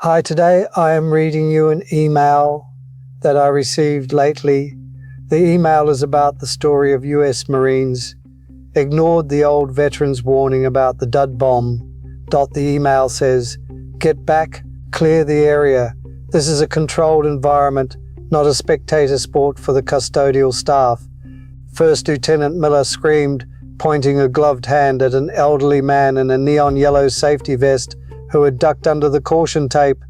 Hi, today I am reading you an email that I received lately. The email is about the story of US Marines ignored the old veterans' warning about the dud bomb. The email says, "Get back, clear the area. This is a controlled environment, not a spectator sport for the custodial staff." First Lieutenant Miller screamed, pointing a gloved hand at an elderly man in a neon yellow safety vest who had ducked under the caution tape.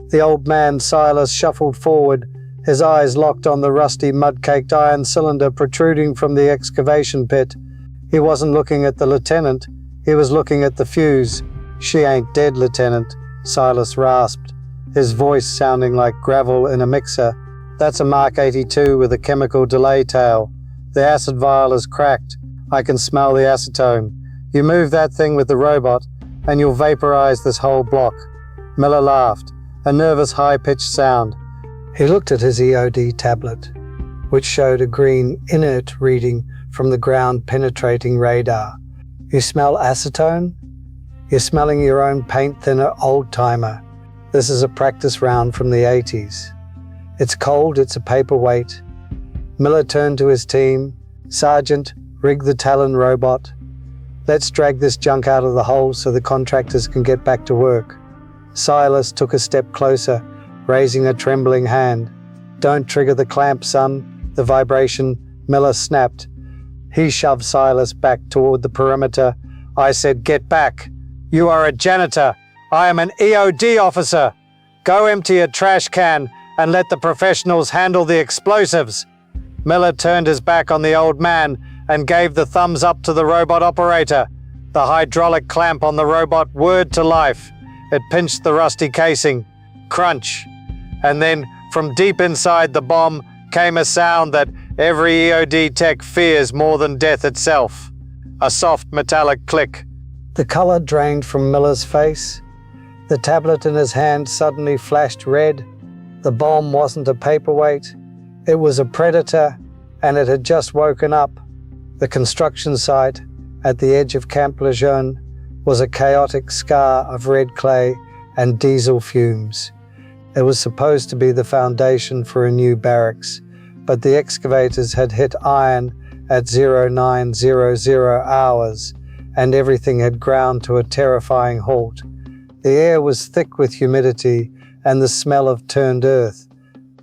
The old man, Silas, shuffled forward, his eyes locked on the rusty mud-caked iron cylinder protruding from the excavation pit. He wasn't looking at the lieutenant, he was looking at the fuse. "She ain't dead, Lieutenant," Silas rasped, his voice sounding like gravel in a mixer. "That's a Mark 82 with a chemical delay tail. The acid vial is cracked. I can smell the acetone. You move that thing with the robot, and you'll vaporize this whole block." Miller laughed, a nervous high-pitched sound. He looked at his EOD tablet, which showed a green inert reading from the ground-penetrating radar. "You smell acetone? You're smelling your own paint thinner, old-timer. This is a practice round from the 80s. It's cold, it's a paperweight." Miller turned to his team. "Sergeant, rig the Talon robot. Let's drag this junk out of the hole so the contractors can get back to work." Silas took a step closer, raising a trembling hand. "Don't trigger the clamp, son." The vibration, Miller snapped. He shoved Silas back toward the perimeter. "I said get back. You are a janitor. I am an EOD officer. Go empty a trash can and let the professionals handle the explosives." Miller turned his back on the old man and gave the thumbs up to the robot operator. The hydraulic clamp on the robot whirred to life. It pinched the rusty casing. Crunch. And then, from deep inside the bomb, came a sound that every EOD tech fears more than death itself. A soft metallic click. The color drained from Miller's face. The tablet in his hand suddenly flashed red. The bomb wasn't a paperweight. It was a predator, and it had just woken up. The construction site, at the edge of Camp Lejeune, was a chaotic scar of red clay and diesel fumes. It was supposed to be the foundation for a new barracks, but the excavators had hit iron at 0900 hours, and everything had ground to a terrifying halt. The air was thick with humidity and the smell of turned earth.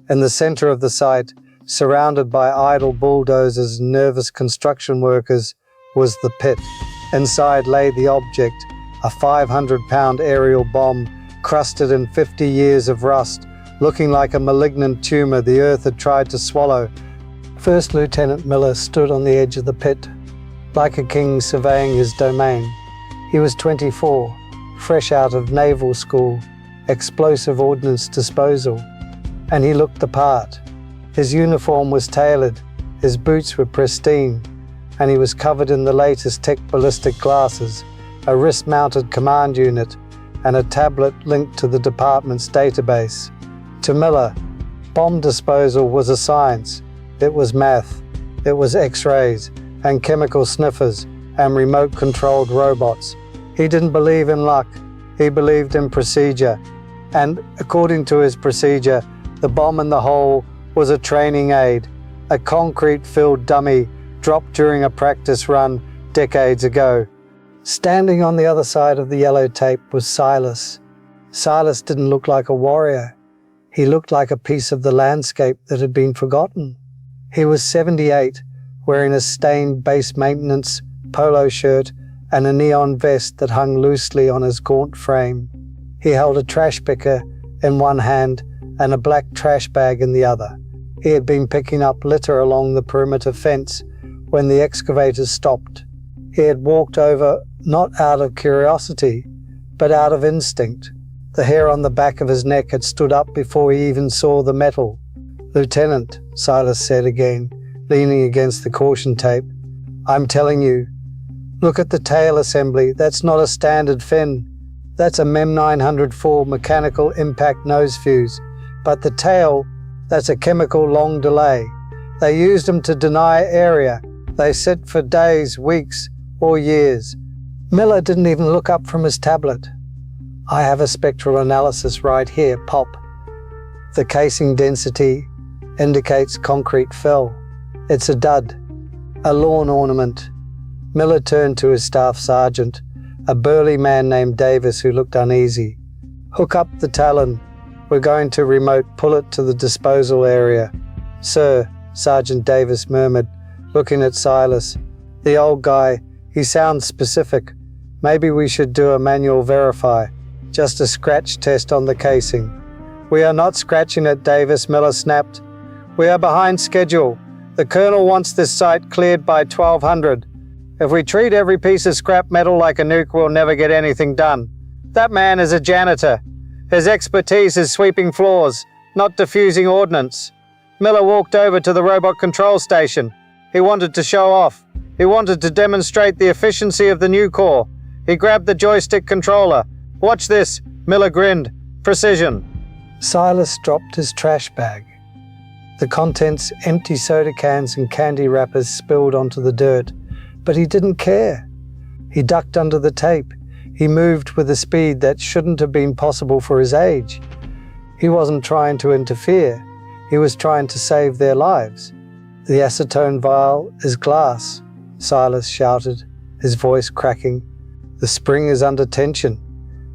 In the center of the site, surrounded by idle bulldozers and nervous construction workers, was the pit. Inside lay the object, a 500-pound aerial bomb crusted in 50 years of rust, looking like a malignant tumor the earth had tried to swallow. First Lieutenant Miller stood on the edge of the pit, like a king surveying his domain. He was 24, fresh out of naval school, explosive ordnance disposal, and he looked the part. His uniform was tailored, his boots were pristine, and he was covered in the latest tech ballistic glasses, a wrist-mounted command unit, and a tablet linked to the department's database. To Miller, bomb disposal was a science. It was math, it was X-rays, and chemical sniffers, and remote-controlled robots. He didn't believe in luck, he believed in procedure. And according to his procedure, the bomb in the hole was a training aid, a concrete-filled dummy dropped during a practice run decades ago. Standing on the other side of the yellow tape was Silas. Silas didn't look like a warrior. He looked like a piece of the landscape that had been forgotten. He was 78, wearing a stained base maintenance polo shirt and a neon vest that hung loosely on his gaunt frame. He held a trash picker in one hand and a black trash bag in the other. He had been picking up litter along the perimeter fence when the excavators stopped. He had walked over not out of curiosity, but out of instinct. The hair on the back of his neck had stood up before he even saw the metal. "Lieutenant," Silas said again, leaning against the caution tape, "I'm telling you, look at the tail assembly. That's not a standard fin. That's a MEM 904 mechanical impact nose fuse. But the tail, that's a chemical long delay. They used them to deny area. They sit for days, weeks, or years." Miller didn't even look up from his tablet. I have a spectral analysis right here, pop. The casing density indicates concrete fill. It's a dud, a lawn ornament. Miller turned to his staff sergeant, a burly man named Davis who looked uneasy. Hook up the Talon. We're going to remote pull it to the disposal area. Sir, Sergeant Davis murmured, looking at Silas. The old guy, he sounds specific. Maybe we should do a manual verify. Just a scratch test on the casing. We are not scratching it, Davis, Miller snapped. We are behind schedule. The Colonel wants this site cleared by 1200. If we treat every piece of scrap metal like a nuke, we'll never get anything done. That man is a janitor. His expertise is sweeping floors, not defusing ordnance. Miller walked over to the robot control station. He wanted to show off. He wanted to demonstrate the efficiency of the new core. He grabbed the joystick controller. Watch this, Miller grinned. Precision. Silas dropped his trash bag. The contents, empty soda cans and candy wrappers, spilled onto the dirt, but he didn't care. He ducked under the tape. He moved with a speed that shouldn't have been possible for his age. He wasn't trying to interfere. He was trying to save their lives. The acetone vial is glass, Silas shouted, his voice cracking. The spring is under tension.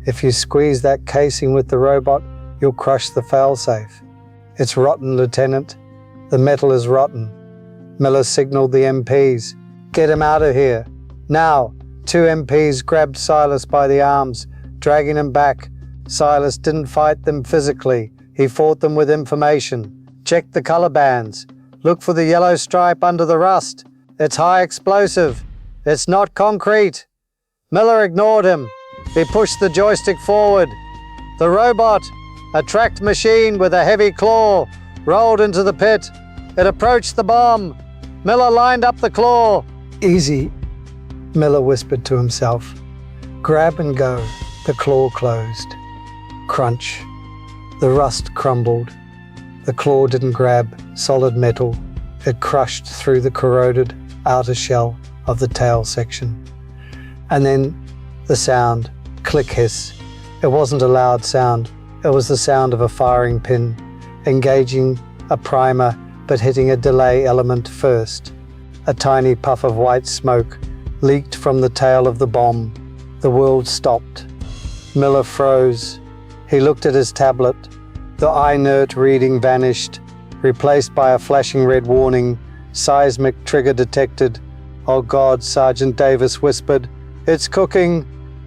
If you squeeze that casing with the robot, you'll crush the failsafe. It's rotten, Lieutenant. The metal is rotten. Miller signaled the MPs. Get him out of here. Now. 2 MPs grabbed Silas by the arms, dragging him back. Silas didn't fight them physically. He fought them with information. Check the color bands. Look for the yellow stripe under the rust. It's high explosive. It's not concrete. Miller ignored him. He pushed the joystick forward. The robot, a tracked machine with a heavy claw, rolled into the pit. It approached the bomb. Miller lined up the claw. Easy, Miller whispered to himself. Grab and go. The claw closed. Crunch. The rust crumbled. The claw didn't grab solid metal. It crushed through the corroded outer shell of the tail section. And then the sound, click hiss. It wasn't a loud sound. It was the sound of a firing pin, engaging a primer but hitting a delay element first. A tiny puff of white smoke leaked from the tail of the bomb. The world stopped. Miller froze. He looked at his tablet. The inert reading vanished, replaced by a flashing red warning. Seismic trigger detected. Oh God, Sergeant Davis whispered. It's cooking.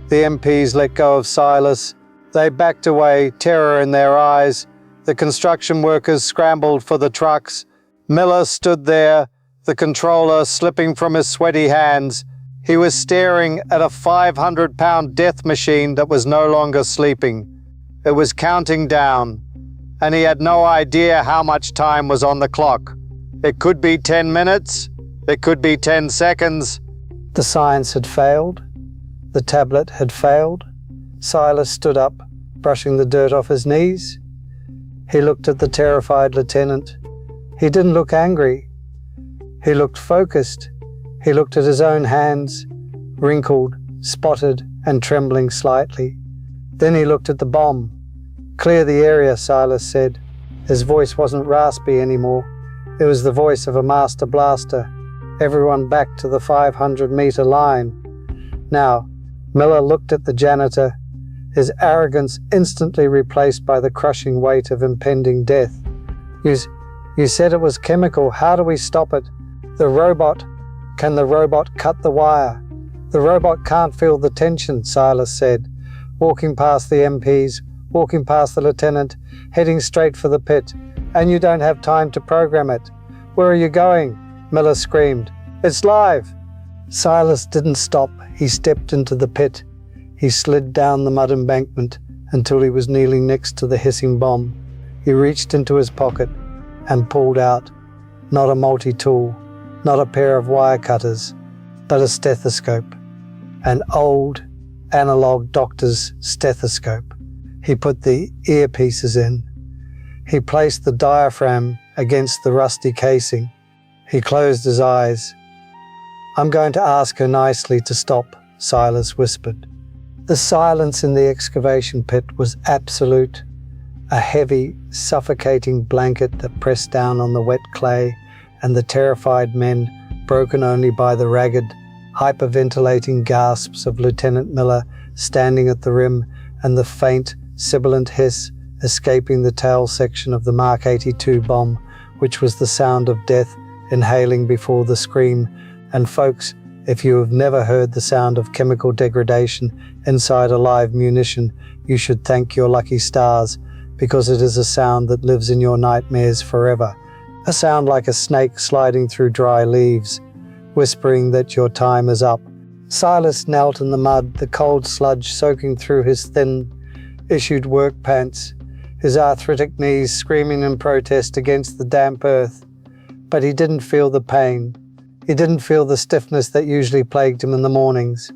The MPs let go of Silas. They backed away, terror in their eyes. The construction workers scrambled for the trucks. Miller stood there, the controller slipping from his sweaty hands. He was staring at a 500-pound death machine that was no longer sleeping. It was counting down, and he had no idea how much time was on the clock. It could be 10 minutes. It could be 10 seconds. The science had failed. The tablet had failed. Silas stood up, brushing the dirt off his knees. He looked at the terrified lieutenant. He didn't look angry. He looked focused. He looked at his own hands, wrinkled, spotted, and trembling slightly. Then he looked at the bomb. Clear the area, Silas said. His voice wasn't raspy anymore. It was the voice of a master blaster. Everyone back to the 500-meter line. Now, Miller looked at the janitor, his arrogance instantly replaced by the crushing weight of impending death. You said it was chemical. How do we stop it? The robot. Can the robot cut the wire? The robot can't feel the tension, Silas said, walking past the MPs, walking past the lieutenant, heading straight for the pit. And you don't have time to program it. Where are you going? Miller screamed. It's live. Silas didn't stop. He stepped into the pit. He slid down the mud embankment until he was kneeling next to the hissing bomb. He reached into his pocket and pulled out, not a multi-tool, not a pair of wire cutters, but a stethoscope, an old analog doctor's stethoscope. He put the earpieces in. He placed the diaphragm against the rusty casing. He closed his eyes. I'm going to ask her nicely to stop, Silas whispered. The silence in the excavation pit was absolute, a heavy, suffocating blanket that pressed down on the wet clay, and the terrified men, broken only by the ragged, hyperventilating gasps of Lieutenant Miller standing at the rim and the faint, sibilant hiss escaping the tail section of the Mark 82 bomb, which was the sound of death inhaling before the scream. And folks, if you have never heard the sound of chemical degradation inside a live munition, you should thank your lucky stars, because it is a sound that lives in your nightmares forever. A sound like a snake sliding through dry leaves, whispering that your time is up. Silas knelt in the mud, the cold sludge soaking through his thin, issued work pants, his arthritic knees screaming in protest against the damp earth. But he didn't feel the pain. He didn't feel the stiffness that usually plagued him in the mornings,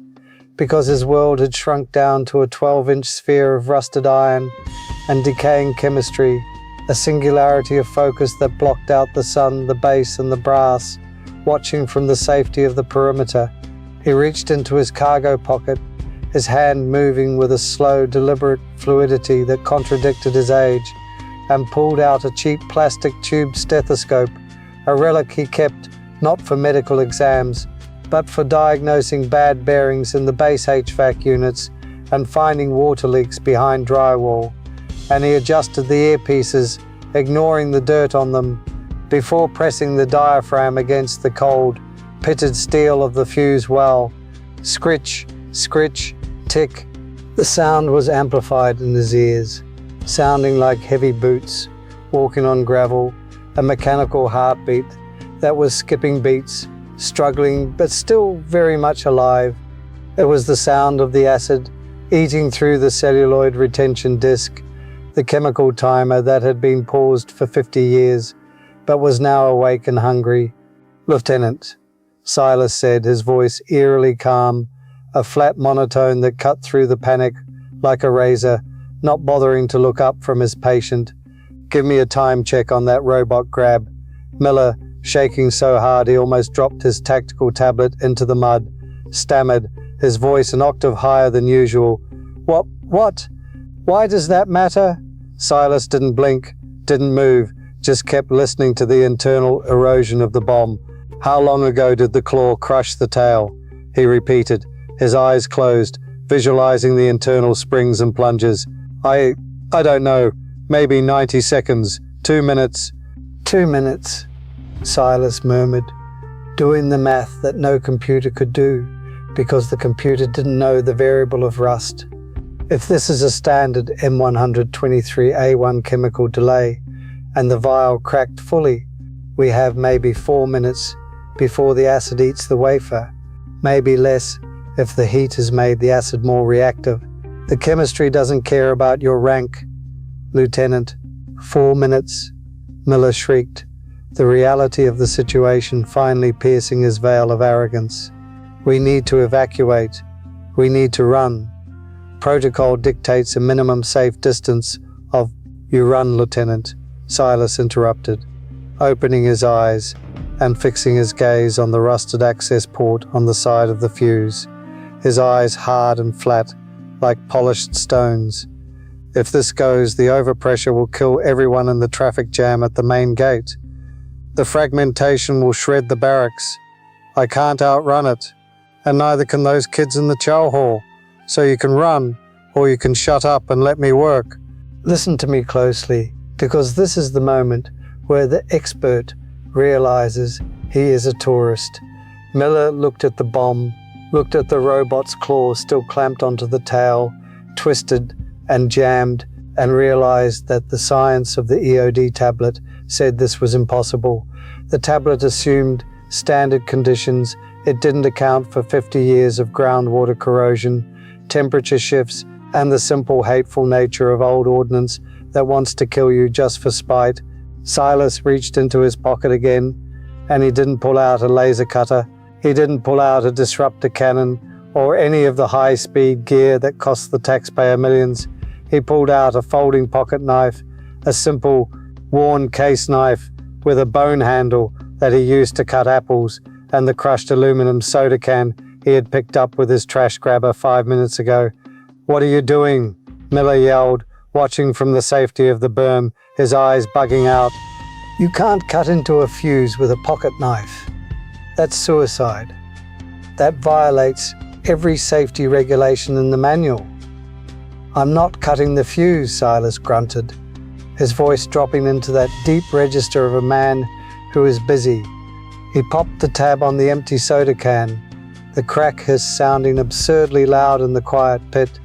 because his world had shrunk down to a 12-inch sphere of rusted iron and decaying chemistry, a singularity of focus that blocked out the sun, the bass, and the brass, watching from the safety of the perimeter. He reached into his cargo pocket, his hand moving with a slow, deliberate fluidity that contradicted his age, and pulled out a cheap plastic tube stethoscope, a relic he kept not for medical exams, but for diagnosing bad bearings in the base HVAC units and finding water leaks behind drywall. And he adjusted the earpieces, ignoring the dirt on them, before pressing the diaphragm against the cold, pitted steel of the fuse well. Scritch, scritch, tick. The sound was amplified in his ears, sounding like heavy boots, walking on gravel, a mechanical heartbeat that was skipping beats, struggling but still very much alive. It was the sound of the acid eating through the celluloid retention disc, the chemical timer that had been paused for 50 years, but was now awake and hungry. "Lieutenant," Silas said, his voice eerily calm, a flat monotone that cut through the panic like a razor, not bothering to look up from his patient. "Give me a time check on that robot grab." Miller, shaking so hard he almost dropped his tactical tablet into the mud, stammered, his voice an octave higher than usual. What? Why does that matter?" Silas didn't blink, didn't move, just kept listening to the internal erosion of the bomb. "How long ago did the claw crush the tail?" he repeated, his eyes closed, visualizing the internal springs and plunges. I don't know, maybe 90 seconds, 2 minutes." "2 minutes," Silas murmured, doing the math that no computer could do, because the computer didn't know the variable of rust. If this is a standard M123A1 chemical delay, and the vial cracked fully, we have maybe 4 minutes before the acid eats the wafer, maybe less if the heat has made the acid more reactive. The chemistry doesn't care about your rank, Lieutenant. 4 minutes, Miller shrieked, the reality of the situation finally piercing his veil of arrogance. "We need to evacuate. We need to run. Protocol dictates a minimum safe distance of—" "You run, Lieutenant," Silas interrupted, opening his eyes and fixing his gaze on the rusted access port on the side of the fuse, his eyes hard and flat, like polished stones. "If this goes, the overpressure will kill everyone in the traffic jam at the main gate. The fragmentation will shred the barracks. I can't outrun it, and neither can those kids in the chow hall. So you can run, or you can shut up and let me work." Listen to me closely, because this is the moment where the expert realizes he is a tourist. Miller looked at the bomb, looked at the robot's claw still clamped onto the tail, twisted and jammed, and realized that the science of the EOD tablet said this was impossible. The tablet assumed standard conditions. It didn't account for 50 years of groundwater corrosion, temperature shifts, and the simple hateful nature of old ordnance that wants to kill you just for spite. Silas reached into his pocket again, and he didn't pull out a laser cutter. He didn't pull out a disruptor cannon or any of the high-speed gear that cost the taxpayer millions. He pulled out a folding pocket knife, a simple, worn case knife with a bone handle that he used to cut apples, and the crushed aluminum soda can he had picked up with his trash grabber 5 minutes ago. "What are you doing?" Miller yelled, watching from the safety of the berm, his eyes bugging out. "You can't cut into a fuse with a pocket knife. That's suicide. That violates every safety regulation in the manual." "I'm not cutting the fuse," Silas grunted, his voice dropping into that deep register of a man who is busy. He popped the tab on the empty soda can, the crack hiss sounding absurdly loud in the quiet pit,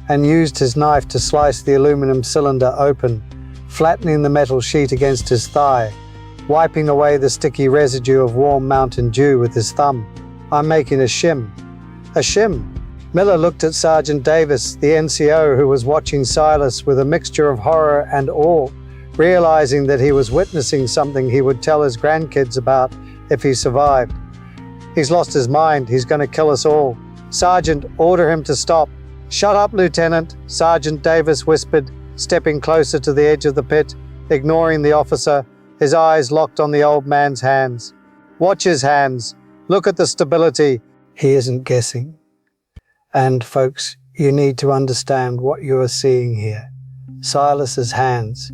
and used his knife to slice the aluminum cylinder open, flattening the metal sheet against his thigh, wiping away the sticky residue of warm mountain dew with his thumb. "I'm making a shim." "A shim?" Miller looked at Sergeant Davis, the NCO, who was watching Silas with a mixture of horror and awe, realizing that he was witnessing something he would tell his grandkids about if he survived. "He's lost his mind. He's going to kill us all. Sergeant, order him to stop." "Shut up, Lieutenant," Sergeant Davis whispered, stepping closer to the edge of the pit, ignoring the officer, his eyes locked on the old man's hands. "Watch his hands. Look at the stability." He isn't guessing. And folks, you need to understand what you are seeing here. Silas's hands,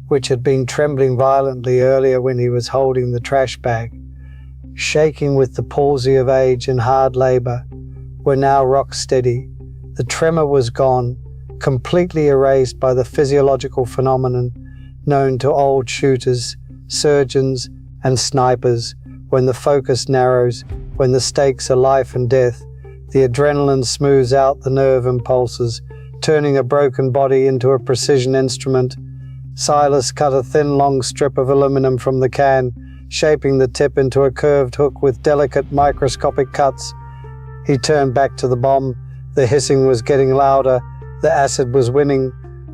which had been trembling violently earlier when he was holding the trash bag, shaking with the palsy of age and hard labor, were now rock steady. The tremor was gone, completely erased by the physiological phenomenon known to old shooters, surgeons, and snipers. When the focus narrows, when the stakes are life and death, the adrenaline smooths out the nerve impulses, turning a broken body into a precision instrument. Silas cut a thin, long strip of aluminum from the can, shaping the tip into a curved hook with delicate microscopic cuts. He turned back to the bomb. The hissing was getting louder. The acid was winning.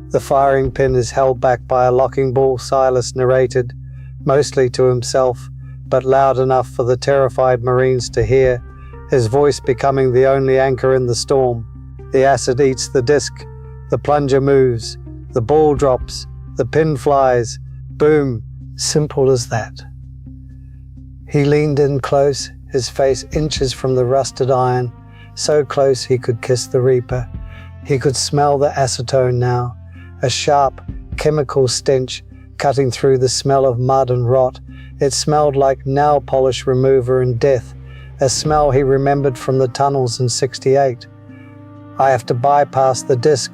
"The firing pin is held back by a locking ball," Silas narrated, mostly to himself, but loud enough for the terrified Marines to hear, his voice becoming the only anchor in the storm. "The acid eats the disc. The plunger moves. The ball drops. The pin flies. Boom. Simple as that." He leaned in close, his face inches from the rusted iron, so close he could kiss the reaper. He could smell the acetone now, a sharp, chemical stench cutting through the smell of mud and rot. It smelled like nail polish remover and death, a smell he remembered from the tunnels in '68. "I have to bypass the disc,"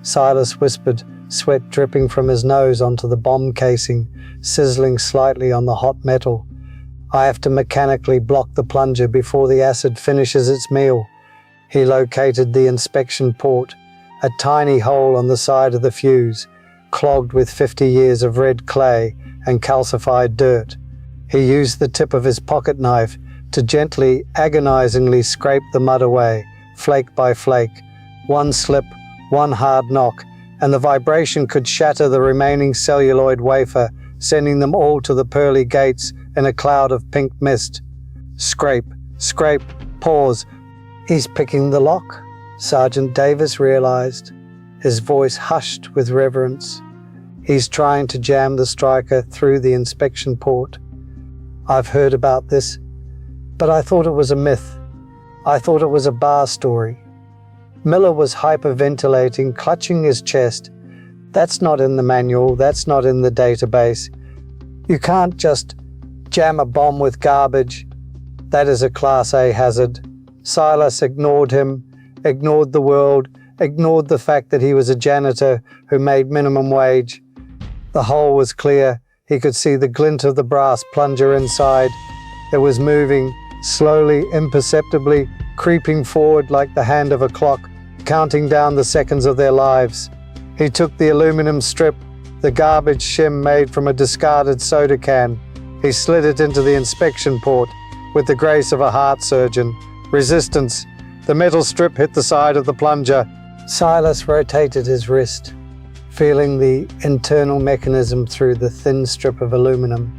Silas whispered, sweat dripping from his nose onto the bomb casing, sizzling slightly on the hot metal. "I have to mechanically block the plunger before the acid finishes its meal." He located the inspection port, a tiny hole on the side of the fuse, clogged with 50 years of red clay and calcified dirt. He used the tip of his pocket knife to gently, agonizingly scrape the mud away, flake by flake. One slip, one hard knock, and the vibration could shatter the remaining celluloid wafer, sending them all to the pearly gates in a cloud of pink mist. Scrape, scrape, pause. "He's picking the lock," Sergeant Davis realized, his voice hushed with reverence. "He's trying to jam the striker through the inspection port. I've heard about this, but I thought it was a myth. I thought it was a bar story." Miller was hyperventilating, clutching his chest. "That's not in the manual, that's not in the database. You can't just jam a bomb with garbage. That is a Class A hazard." Silas ignored him, ignored the world, ignored the fact that he was a janitor who made minimum wage. The hole was clear. He could see the glint of the brass plunger inside. It was moving, slowly, imperceptibly, creeping forward like the hand of a clock, counting down the seconds of their lives. He took the aluminum strip, the garbage shim made from a discarded soda can. He slid it into the inspection port with the grace of a heart surgeon. Resistance. The metal strip hit the side of the plunger. Silas rotated his wrist, feeling the internal mechanism through the thin strip of aluminum,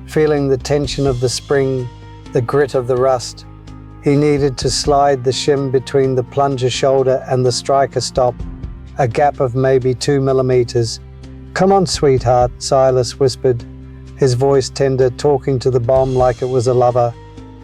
feeling the tension of the spring, the grit of the rust. He needed to slide the shim between the plunger shoulder and the striker stop, a gap of maybe 2 millimeters. "Come on, sweetheart," Silas whispered, his voice tender, talking to the bomb like it was a lover.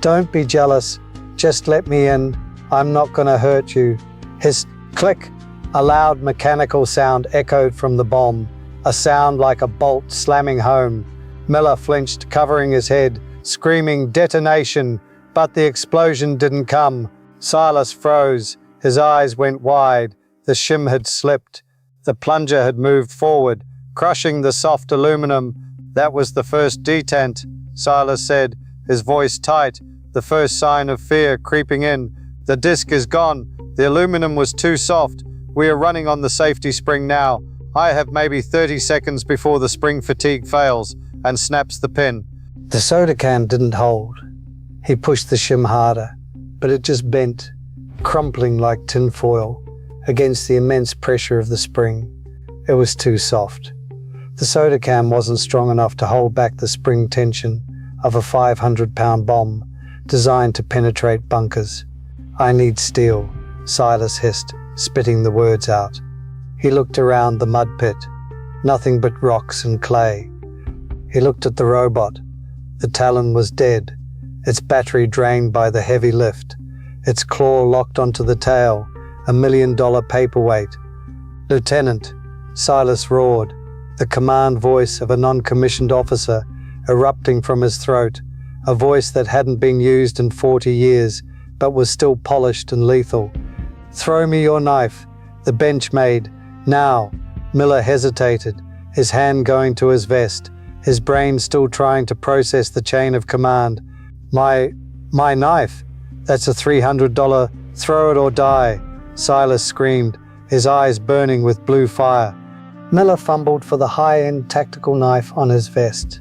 "Don't be jealous. Just let me in. I'm not gonna hurt you." His click. A loud mechanical sound echoed from the bomb, a sound like a bolt slamming home. Miller flinched, covering his head, screaming detonation, but the explosion didn't come. Silas froze. His eyes went wide. The shim had slipped. The plunger had moved forward, crushing the soft aluminum. That was the first detent, Silas said, his voice tight, the first sign of fear creeping in. The disc is gone. The aluminum was too soft. We are running on the safety spring now. I have maybe 30 seconds before the spring fatigue fails and snaps the pin. The soda can didn't hold. He pushed the shim harder, but it just bent, crumpling like tinfoil against the immense pressure of the spring. It was too soft. The soda can wasn't strong enough to hold back the spring tension of a 500-pound bomb designed to penetrate bunkers. I need steel, Silas hissed, spitting the words out. He looked around the mud pit. Nothing but rocks and clay. He looked at the robot. The Talon was dead, its battery drained by the heavy lift, its claw locked onto the tail, $1 million paperweight. Lieutenant, Silas roared, the command voice of a non-commissioned officer erupting from his throat, a voice that hadn't been used in 40 years, but was still polished and lethal. Throw me your knife, the benchmaid, now. Miller hesitated, his hand going to his vest, his brain still trying to process the chain of command. My knife? That's a $300, throw it or die, Silas screamed, his eyes burning with blue fire. Miller fumbled for the high-end tactical knife on his vest,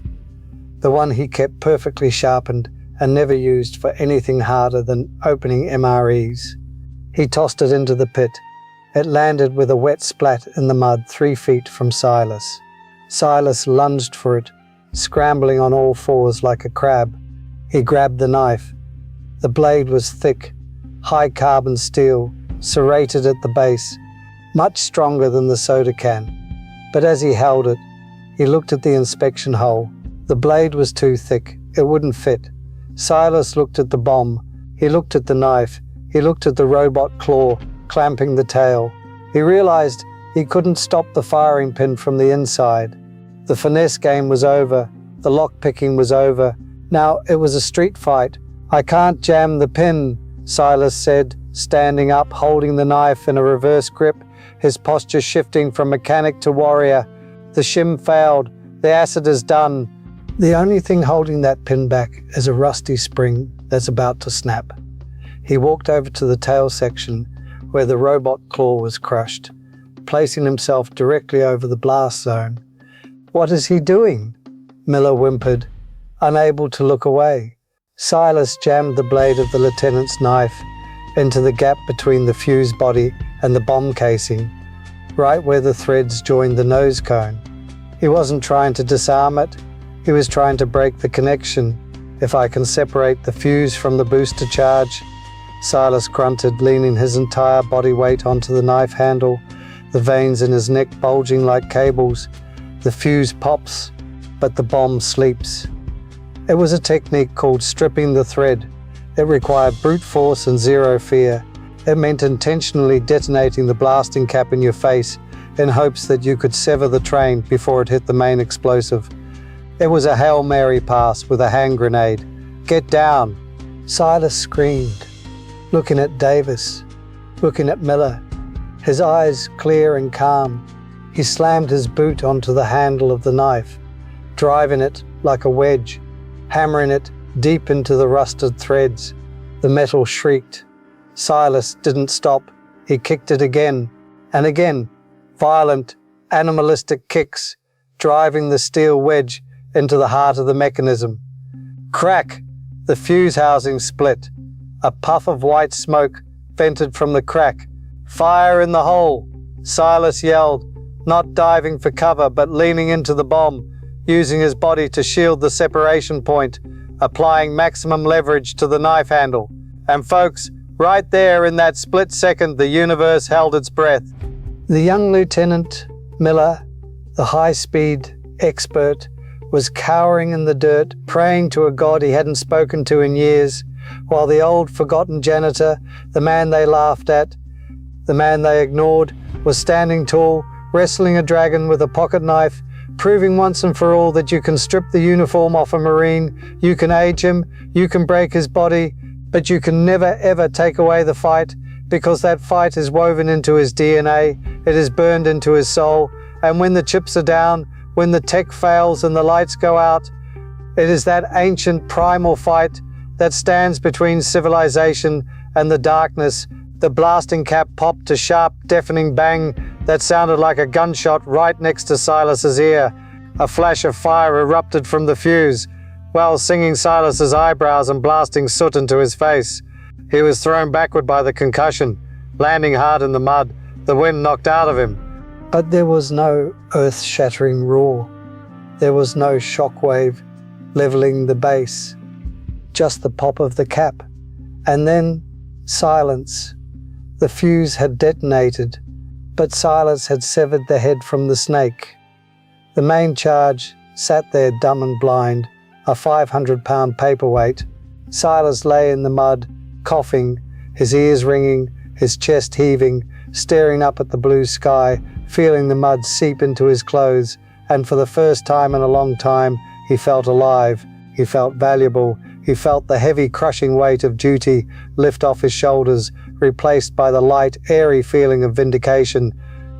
the one he kept perfectly sharpened and never used for anything harder than opening MREs. He tossed it into the pit. It landed with a wet splat in the mud 3 feet from Silas. Silas lunged for it, scrambling on all fours like a crab. He grabbed the knife. The blade was thick, high-carbon steel, serrated at the base, much stronger than the soda can. But as he held it, he looked at the inspection hole. The blade was too thick. It wouldn't fit. Silas looked at the bomb. He looked at the knife. He looked at the robot claw clamping the tail. He realized he couldn't stop the firing pin from the inside. The finesse game was over. The lock-picking was over. Now it was a street fight. I can't jam the pin, Silas said, standing up, holding the knife in a reverse grip, his posture shifting from mechanic to warrior. The shim failed. The acid is done. The only thing holding that pin back is a rusty spring that's about to snap. He walked over to the tail section where the robot claw was crushed, placing himself directly over the blast zone. What is he doing? Miller whimpered, unable to look away. Silas jammed the blade of the lieutenant's knife into the gap between the fuse body and the bomb casing, right where the threads joined the nose cone. He wasn't trying to disarm it. He was trying to break the connection. If I can separate the fuse from the booster charge, Silas grunted, leaning his entire body weight onto the knife handle, the veins in his neck bulging like cables. The fuse pops, but the bomb sleeps. It was a technique called stripping the thread. It required brute force and zero fear. It meant intentionally detonating the blasting cap in your face in hopes that you could sever the train before it hit the main explosive. It was a Hail Mary pass with a hand grenade. Get down! Silas screamed, looking at Davis, looking at Miller, his eyes clear and calm. He slammed his boot onto the handle of the knife, driving it like a wedge, hammering it deep into the rusted threads. The metal shrieked. Silas didn't stop. He kicked it again and again, violent, animalistic kicks, driving the steel wedge into the heart of the mechanism. Crack! The fuse housing split. A puff of white smoke vented from the crack. Fire in the hole! Silas yelled, not diving for cover but leaning into the bomb, using his body to shield the separation point, applying maximum leverage to the knife handle. And folks, right there in that split second, the universe held its breath. The young Lieutenant Miller, the high-speed expert, was cowering in the dirt, praying to a god he hadn't spoken to in years, while the old forgotten janitor, the man they laughed at, the man they ignored, was standing tall, wrestling a dragon with a pocket knife, proving once and for all that you can strip the uniform off a Marine, you can age him, you can break his body, but you can never ever take away the fight, because that fight is woven into his DNA, it is burned into his soul, and when the chips are down, when the tech fails and the lights go out, it is that ancient primal fight that stands between civilization and the darkness. The blasting cap popped a sharp, deafening bang that sounded like a gunshot right next to Silas's ear. A flash of fire erupted from the fuse, while singing Silas's eyebrows and blasting soot into his face. He was thrown backward by the concussion, landing hard in the mud, the wind knocked out of him. But there was no earth-shattering roar. There was no shockwave leveling the base. Just the pop of the cap. And then silence. The fuse had detonated, but Silas had severed the head from the snake. The main charge sat there dumb and blind, a 500-pound paperweight. Silas lay in the mud, coughing, his ears ringing, his chest heaving, staring up at the blue sky, feeling the mud seep into his clothes, and for the first time in a long time, he felt alive, he felt valuable, he felt the heavy, crushing weight of duty lift off his shoulders, replaced by the light, airy feeling of vindication.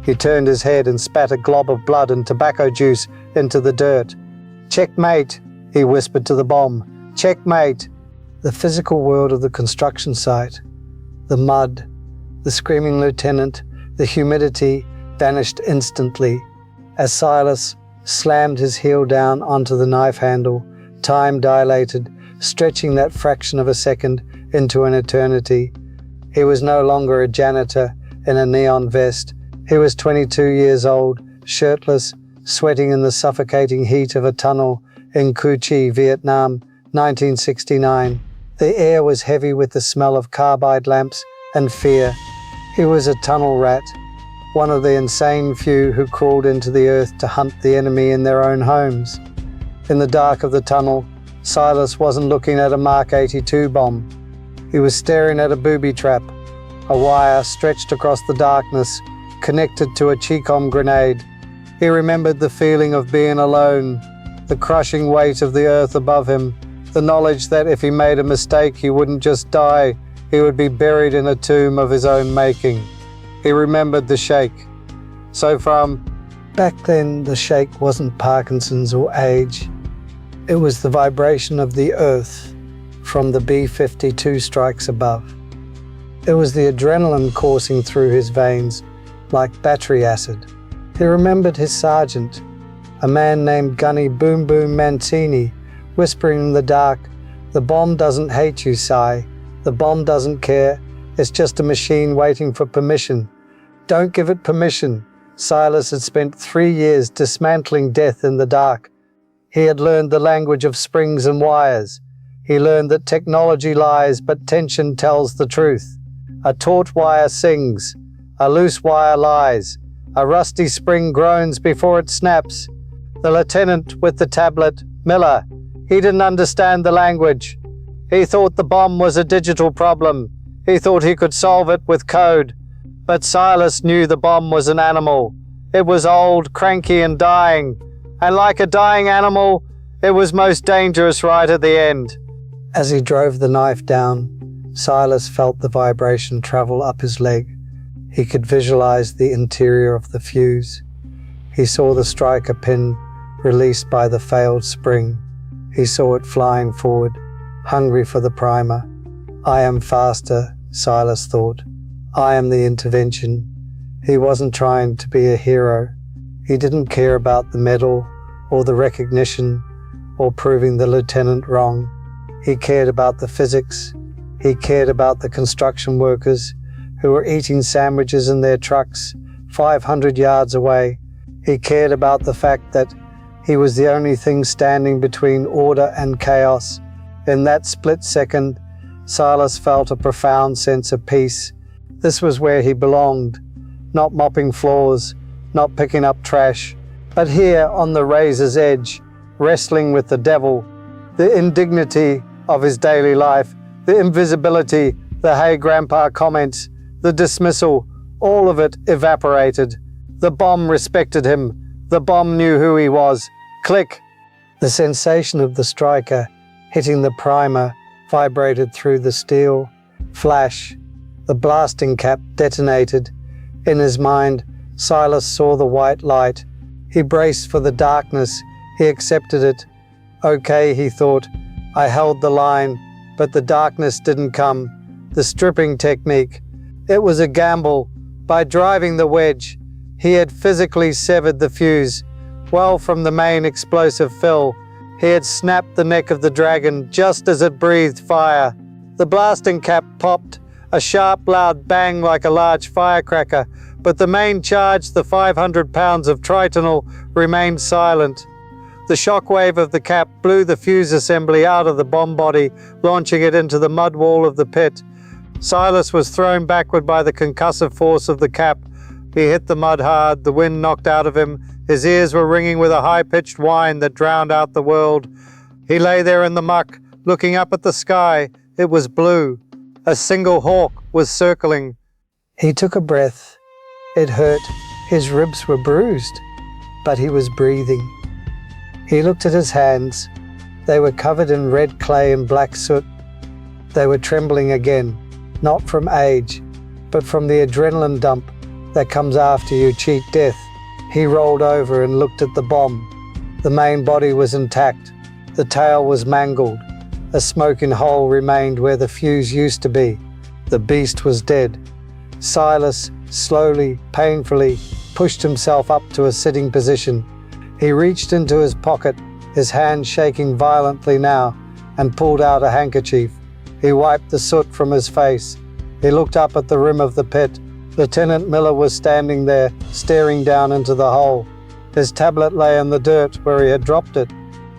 He turned his head and spat a glob of blood and tobacco juice into the dirt. "Checkmate," he whispered to the bomb. "Checkmate." The physical world of the construction site, the mud, the screaming lieutenant, the humidity vanished instantly. As Silas slammed his heel down onto the knife handle, time dilated, stretching that fraction of a second into an eternity. He was no longer a janitor in a neon vest. He was 22 years old, shirtless, sweating in the suffocating heat of a tunnel in Cu Chi, Vietnam, 1969. The air was heavy with the smell of carbide lamps and fear. He was a tunnel rat, one of the insane few who crawled into the earth to hunt the enemy in their own homes. In the dark of the tunnel, Silas wasn't looking at a Mark 82 bomb. He was staring at a booby trap, a wire stretched across the darkness, connected to a Chicom grenade. He remembered the feeling of being alone, the crushing weight of the earth above him, the knowledge that if he made a mistake, he wouldn't just die, he would be buried in a tomb of his own making. He remembered the shake. Back then, the shake wasn't Parkinson's or age. It was the vibration of the earth from the B-52 strikes above. It was the adrenaline coursing through his veins like battery acid. He remembered his sergeant, a man named Gunny Boom Boom Mancini, whispering in the dark, "The bomb doesn't hate you, Si. The bomb doesn't care. It's just a machine waiting for permission. Don't give it permission." Silas had spent 3 years dismantling death in the dark. He had learned the language of springs and wires. He learned that technology lies, but tension tells the truth. A taut wire sings. A loose wire lies. A rusty spring groans before it snaps. The lieutenant with the tablet, Miller, he didn't understand the language. He thought the bomb was a digital problem. He thought he could solve it with code. But Silas knew the bomb was an animal. It was old, cranky, and dying. And like a dying animal, it was most dangerous right at the end. As he drove the knife down, Silas felt the vibration travel up his leg. He could visualize the interior of the fuse. He saw the striker pin released by the failed spring. He saw it flying forward, hungry for the primer. I am faster, Silas thought. I am the intervention. He wasn't trying to be a hero. He didn't care about the medal or the recognition or proving the lieutenant wrong. He cared about the physics. He cared about the construction workers who were eating sandwiches in their trucks 500 yards away. He cared about the fact that he was the only thing standing between order and chaos. In that split second, Silas felt a profound sense of peace. This was where he belonged, not mopping floors, not picking up trash, but here on the razor's edge, wrestling with the devil, the indignity of his daily life, the invisibility, the "Hey Grandpa" comments, the dismissal, All of it evaporated. The bomb respected him. The bomb knew who he was. Click! The sensation of the striker hitting the primer vibrated through the steel. Flash. The blasting cap detonated. In his mind, Silas saw the white light. He braced for the darkness. He accepted it. Okay, he thought. I held the line, but the darkness didn't come. The stripping technique. It was a gamble. By driving the wedge, he had physically severed the fuse. Well from the main explosive fill, he had snapped the neck of the dragon just as it breathed fire. The blasting cap popped, a sharp, loud bang like a large firecracker, but the main charge, the 500 pounds of tritonal, remained silent. The shockwave of the cap blew the fuse assembly out of the bomb body, launching it into the mud wall of the pit. Silas was thrown backward by the concussive force of the cap. He hit the mud hard, the wind knocked out of him. His ears were ringing with a high-pitched whine that drowned out the world. He lay there in the muck, looking up at the sky. It was blue. A single hawk was circling. He took a breath. It hurt. His ribs were bruised, but he was breathing. He looked at his hands. They were covered in red clay and black soot. They were trembling again, not from age, but from the adrenaline dump that comes after you cheat death. He rolled over and looked at the bomb. The main body was intact. The tail was mangled. A smoking hole remained where the fuse used to be. The beast was dead. Silas, slowly, painfully, pushed himself up to a sitting position. He reached into his pocket, his hand shaking violently now, and pulled out a handkerchief. He wiped the soot from his face. He looked up at the rim of the pit. Lieutenant Miller was standing there, staring down into the hole. His tablet lay in the dirt where he had dropped it.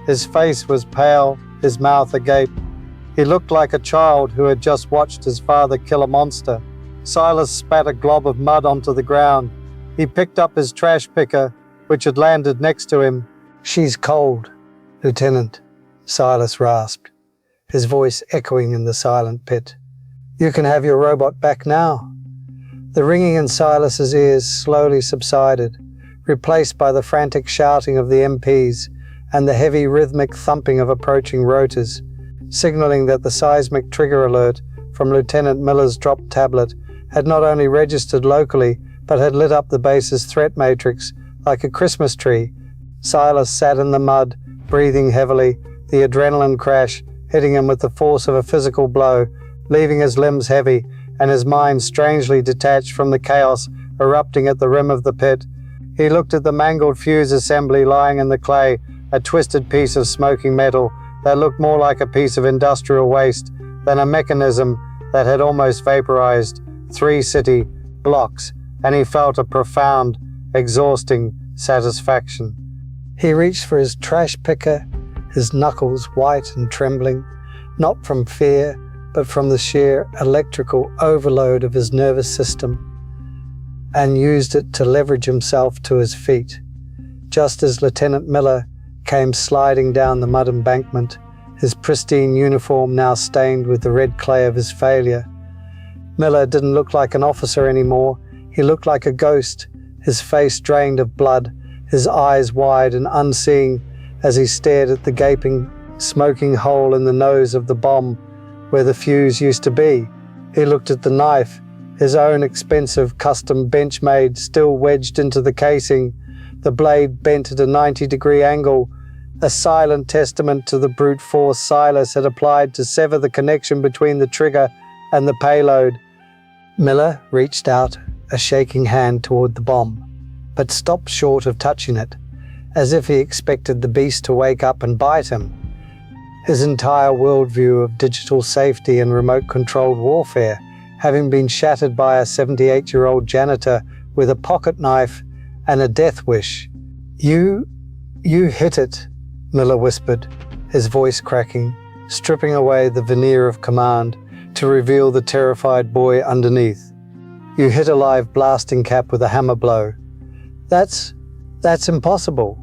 His face was pale, his mouth agape. He looked like a child who had just watched his father kill a monster. Silas spat a glob of mud onto the ground. He picked up his trash picker, which had landed next to him. "She's cold, Lieutenant," Silas rasped, his voice echoing in the silent pit. "You can have your robot back now." The ringing in Silas's ears slowly subsided, replaced by the frantic shouting of the MPs and the heavy rhythmic thumping of approaching rotors, signaling that the seismic trigger alert from Lieutenant Miller's dropped tablet had not only registered locally, but had lit up the base's threat matrix like a Christmas tree. Silas sat in the mud, breathing heavily, the adrenaline crash hitting him with the force of a physical blow, leaving his limbs heavy and his mind strangely detached from the chaos erupting at the rim of the pit. He looked at the mangled fuse assembly lying in the clay, a twisted piece of smoking metal that looked more like a piece of industrial waste than a mechanism that had almost vaporized 3 city blocks, and he felt a profound, exhausting satisfaction. He reached for his trash picker, his knuckles white and trembling, not from fear, but from the sheer electrical overload of his nervous system, and used it to leverage himself to his feet. Just as Lieutenant Miller came sliding down the mud embankment, his pristine uniform now stained with the red clay of his failure. Miller didn't look like an officer anymore. He looked like a ghost, his face drained of blood, his eyes wide and unseeing as he stared at the gaping, smoking hole in the nose of the bomb where the fuse used to be. He looked at the knife, his own expensive custom Benchmade still wedged into the casing, the blade bent at a 90-degree angle, a silent testament to the brute force Silas had applied to sever the connection between the trigger and the payload. Miller reached out a shaking hand toward the bomb, but stopped short of touching it, as if he expected the beast to wake up and bite him. His entire worldview of digital safety and remote-controlled warfare having been shattered by a 78-year-old janitor with a pocket knife and a death wish. You hit it," Miller whispered, his voice cracking, stripping away the veneer of command to reveal the terrified boy underneath. "You hit a live blasting cap with a hammer blow. That's impossible.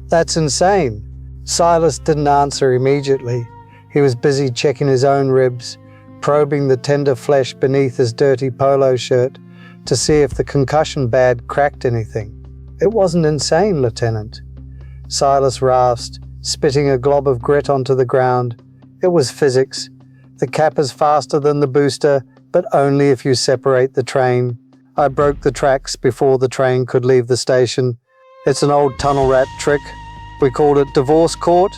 That's insane." Silas didn't answer immediately. He was busy checking his own ribs, probing the tender flesh beneath his dirty polo shirt to see if the concussion bad cracked anything. It wasn't insane, Lieutenant. Silas rasped, spitting a glob of grit onto the ground. It was physics. The cap is faster than the booster, but only if you separate the train. I broke the tracks before the train could leave the station. It's an old tunnel rat trick. We called it divorce court.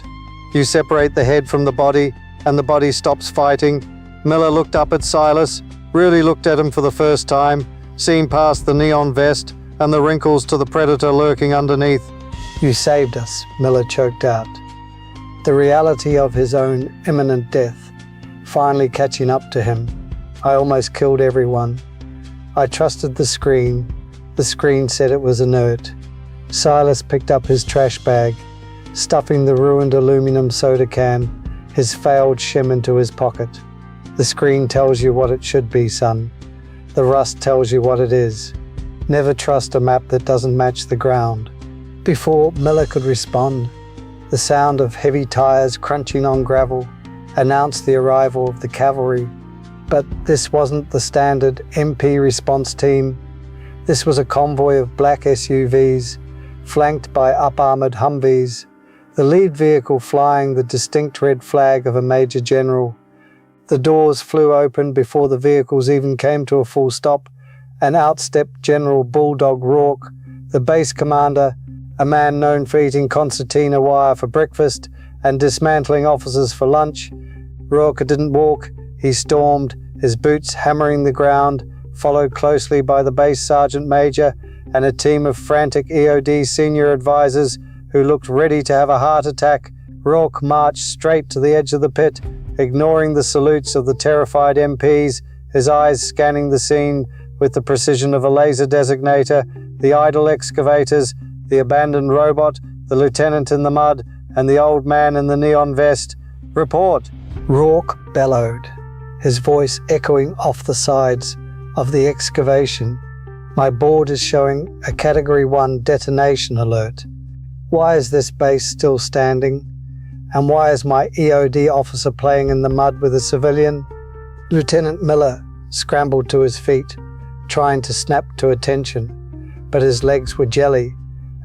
You separate the head from the body, and the body stops fighting. Miller looked up at Silas, really looked at him for the first time, seen past the neon vest and the wrinkles to the predator lurking underneath. You saved us, Miller choked out. The reality of his own imminent death finally catching up to him. I almost killed everyone. I trusted the screen. The screen said it was inert. Silas picked up his trash bag, stuffing the ruined aluminum soda can, his failed shim into his pocket. The screen tells you what it should be, son. The rust tells you what it is. Never trust a map that doesn't match the ground. Before Miller could respond, the sound of heavy tires crunching on gravel announced the arrival of the cavalry. But this wasn't the standard MP response team. This was a convoy of black SUVs, flanked by up-armored Humvees, the lead vehicle flying the distinct red flag of a major general. The doors flew open before the vehicles even came to a full stop, and out stepped General Bulldog Rourke, the base commander, a man known for eating concertina wire for breakfast and dismantling officers for lunch. Rourke didn't walk, he stormed, his boots hammering the ground, followed closely by the base sergeant major and a team of frantic EOD senior advisors who looked ready to have a heart attack. Rourke marched straight to the edge of the pit, ignoring the salutes of the terrified MPs, his eyes scanning the scene with the precision of a laser designator, the idle excavators, the abandoned robot, the lieutenant in the mud, and the old man in the neon vest. Report! Rourke bellowed, his voice echoing off the sides of the excavation. My board is showing a Category 1 detonation alert. Why is this base still standing? And why is my EOD officer playing in the mud with a civilian? Lieutenant Miller scrambled to his feet, trying to snap to attention, but his legs were jelly,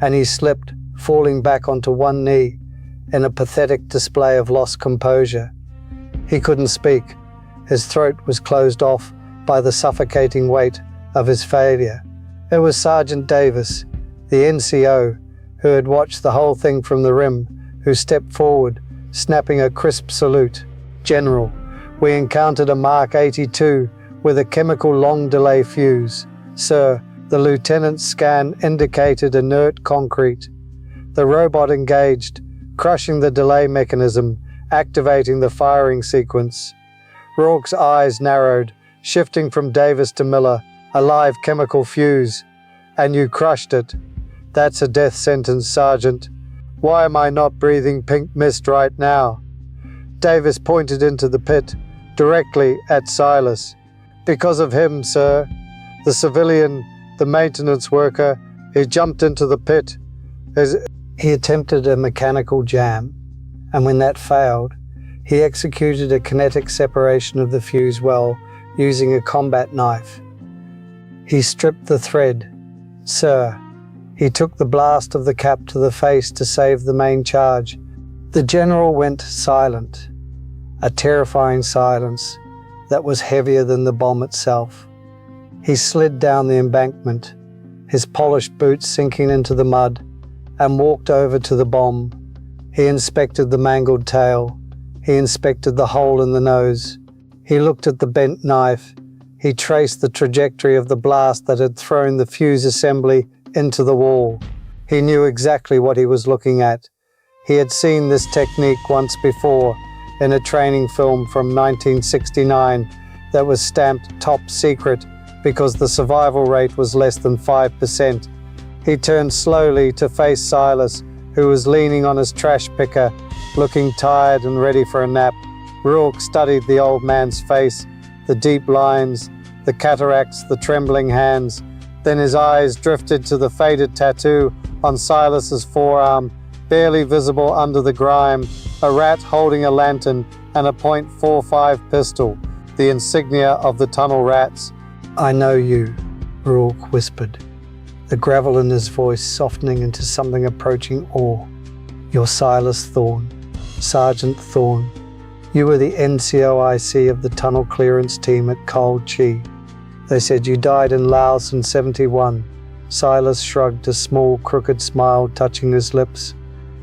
and he slipped, falling back onto one knee in a pathetic display of lost composure. He couldn't speak. His throat was closed off by the suffocating weight of his failure. It was Sergeant Davis, the NCO, who had watched the whole thing from the rim, who stepped forward, snapping a crisp salute. General, we encountered a Mark 82 with a chemical long delay fuse. Sir, the lieutenant's scan indicated inert concrete. The robot engaged, crushing the delay mechanism, activating the firing sequence. Rourke's eyes narrowed, shifting from Davis to Miller. A live chemical fuse. And you crushed it. That's a death sentence, Sergeant. Why am I not breathing pink mist right now? Davis pointed into the pit, directly at Silas. Because of him, sir. The civilian, the maintenance worker, he jumped into the pit. He attempted a mechanical jam, and when that failed, he executed a kinetic separation of the fuse well using a combat knife. He stripped the thread. Sir, he took the blast of the cap to the face to save the main charge. The general went silent, a terrifying silence that was heavier than the bomb itself. He slid down the embankment, his polished boots sinking into the mud, and walked over to the bomb. He inspected the mangled tail. He inspected the hole in the nose. He looked at the bent knife. He traced the trajectory of the blast that had thrown the fuse assembly into the wall. He knew exactly what he was looking at. He had seen this technique once before in a training film from 1969 that was stamped top secret because the survival rate was less than 5%. He turned slowly to face Silas, who was leaning on his trash picker, looking tired and ready for a nap. Rourke studied the old man's face, the deep lines, the cataracts, the trembling hands. Then his eyes drifted to the faded tattoo on Silas's forearm, barely visible under the grime, a rat holding a lantern and a .45 pistol, the insignia of the tunnel rats. I know you, Rourke whispered, the gravel in his voice softening into something approaching awe. You're Silas Thorne, Sergeant Thorne. You were the NCOIC of the tunnel clearance team at Cold Chi. They said you died in Laos in 71. Silas shrugged, a small, crooked smile touching his lips.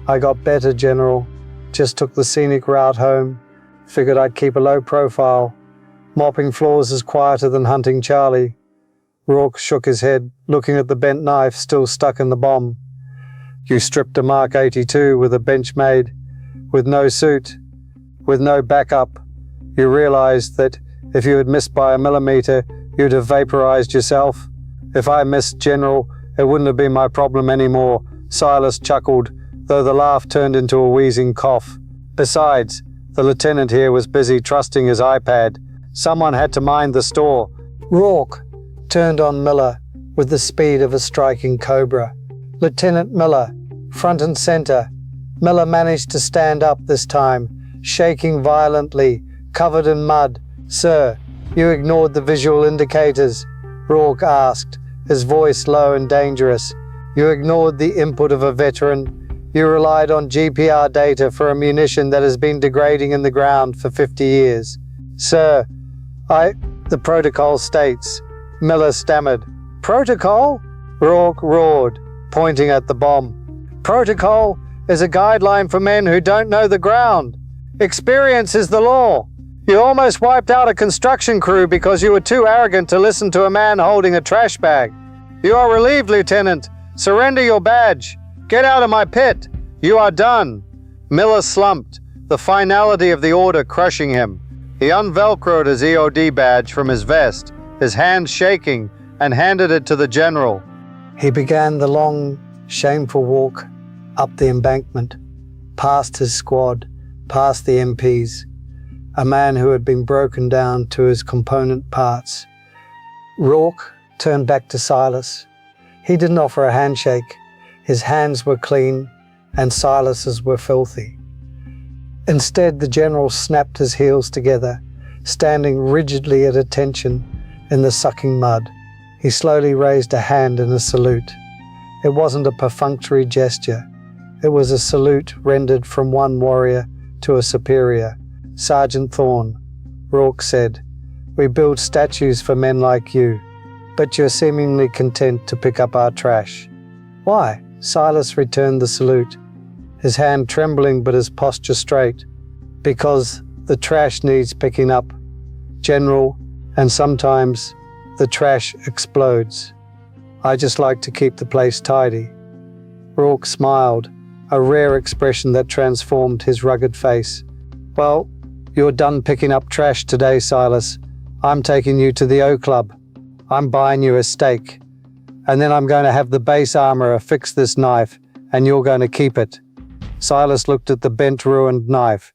I got better, General. Just took the scenic route home. Figured I'd keep a low profile. Mopping floors is quieter than hunting Charlie. Rourke shook his head, looking at the bent knife still stuck in the bomb. You stripped a Mark 82 with a Benchmade, with no suit, with no backup. You realized that if you had missed by a millimeter, you'd have vaporized yourself. If I missed, General, it wouldn't have been my problem anymore. Silas chuckled, though the laugh turned into a wheezing cough. Besides, the lieutenant here was busy trusting his iPad. Someone had to mind the store. Rourke turned on Miller with the speed of a striking cobra. Lieutenant Miller, front and center. Miller managed to stand up this time, shaking violently, covered in mud. Sir, you ignored the visual indicators, Rourke asked, his voice low and dangerous. You ignored the input of a veteran. You relied on GPR data for a munition that has been degrading in the ground for 50 years. Sir, the protocol states. Miller stammered. Protocol? Rourke roared, pointing at the bomb. Protocol is a guideline for men who don't know the ground. Experience is the law. You almost wiped out a construction crew because you were too arrogant to listen to a man holding a trash bag. You are relieved, Lieutenant. Surrender your badge. Get out of my pit. You are done. Miller slumped, the finality of the order crushing him. He unvelcroed his EOD badge from his vest, his hand shaking, and handed it to the general. He began the long, shameful walk up the embankment, past his squad, past the MPs, a man who had been broken down to his component parts. Rourke turned back to Silas. He didn't offer a handshake. His hands were clean, and Silas's were filthy. Instead, the general snapped his heels together, standing rigidly at attention in the sucking mud. He slowly raised a hand in a salute. It wasn't a perfunctory gesture. It was a salute rendered from one warrior to a superior. Sergeant Thorne, Rourke said, we build statues for men like you, but you're seemingly content to pick up our trash. Why? Silas returned the salute, his hand trembling but his posture straight. Because the trash needs picking up, General, and sometimes the trash explodes. I just like to keep the place tidy. Rourke smiled, a rare expression that transformed his rugged face. Well, you're done picking up trash today, Silas. I'm taking you to the O Club. I'm buying you a steak. And then I'm going to have the base armorer fix this knife, and you're going to keep it. Silas looked at the bent, ruined knife.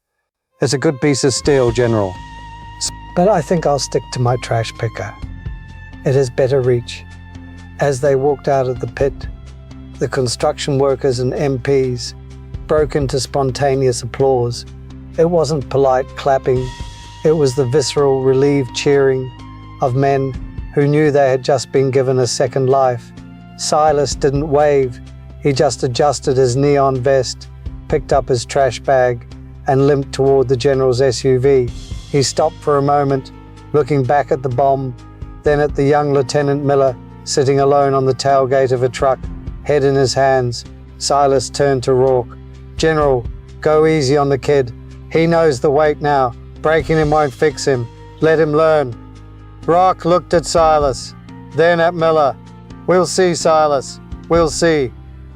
It's a good piece of steel, General. But I think I'll stick to my trash picker. It has better reach. As they walked out of the pit, the construction workers and MPs broke into spontaneous applause. It wasn't polite clapping. It was the visceral, relieved cheering of men who knew they had just been given a second life. Silas didn't wave. He just adjusted his neon vest, picked up his trash bag, and limped toward the general's SUV. He stopped for a moment, looking back at the bomb, then at the young Lieutenant Miller sitting alone on the tailgate of a truck, head in his hands. Silas turned to Rourke. General, go easy on the kid. He knows the weight now. Breaking him won't fix him. Let him learn. Rourke looked at Silas, then at Miller. We'll see, Silas. We'll see.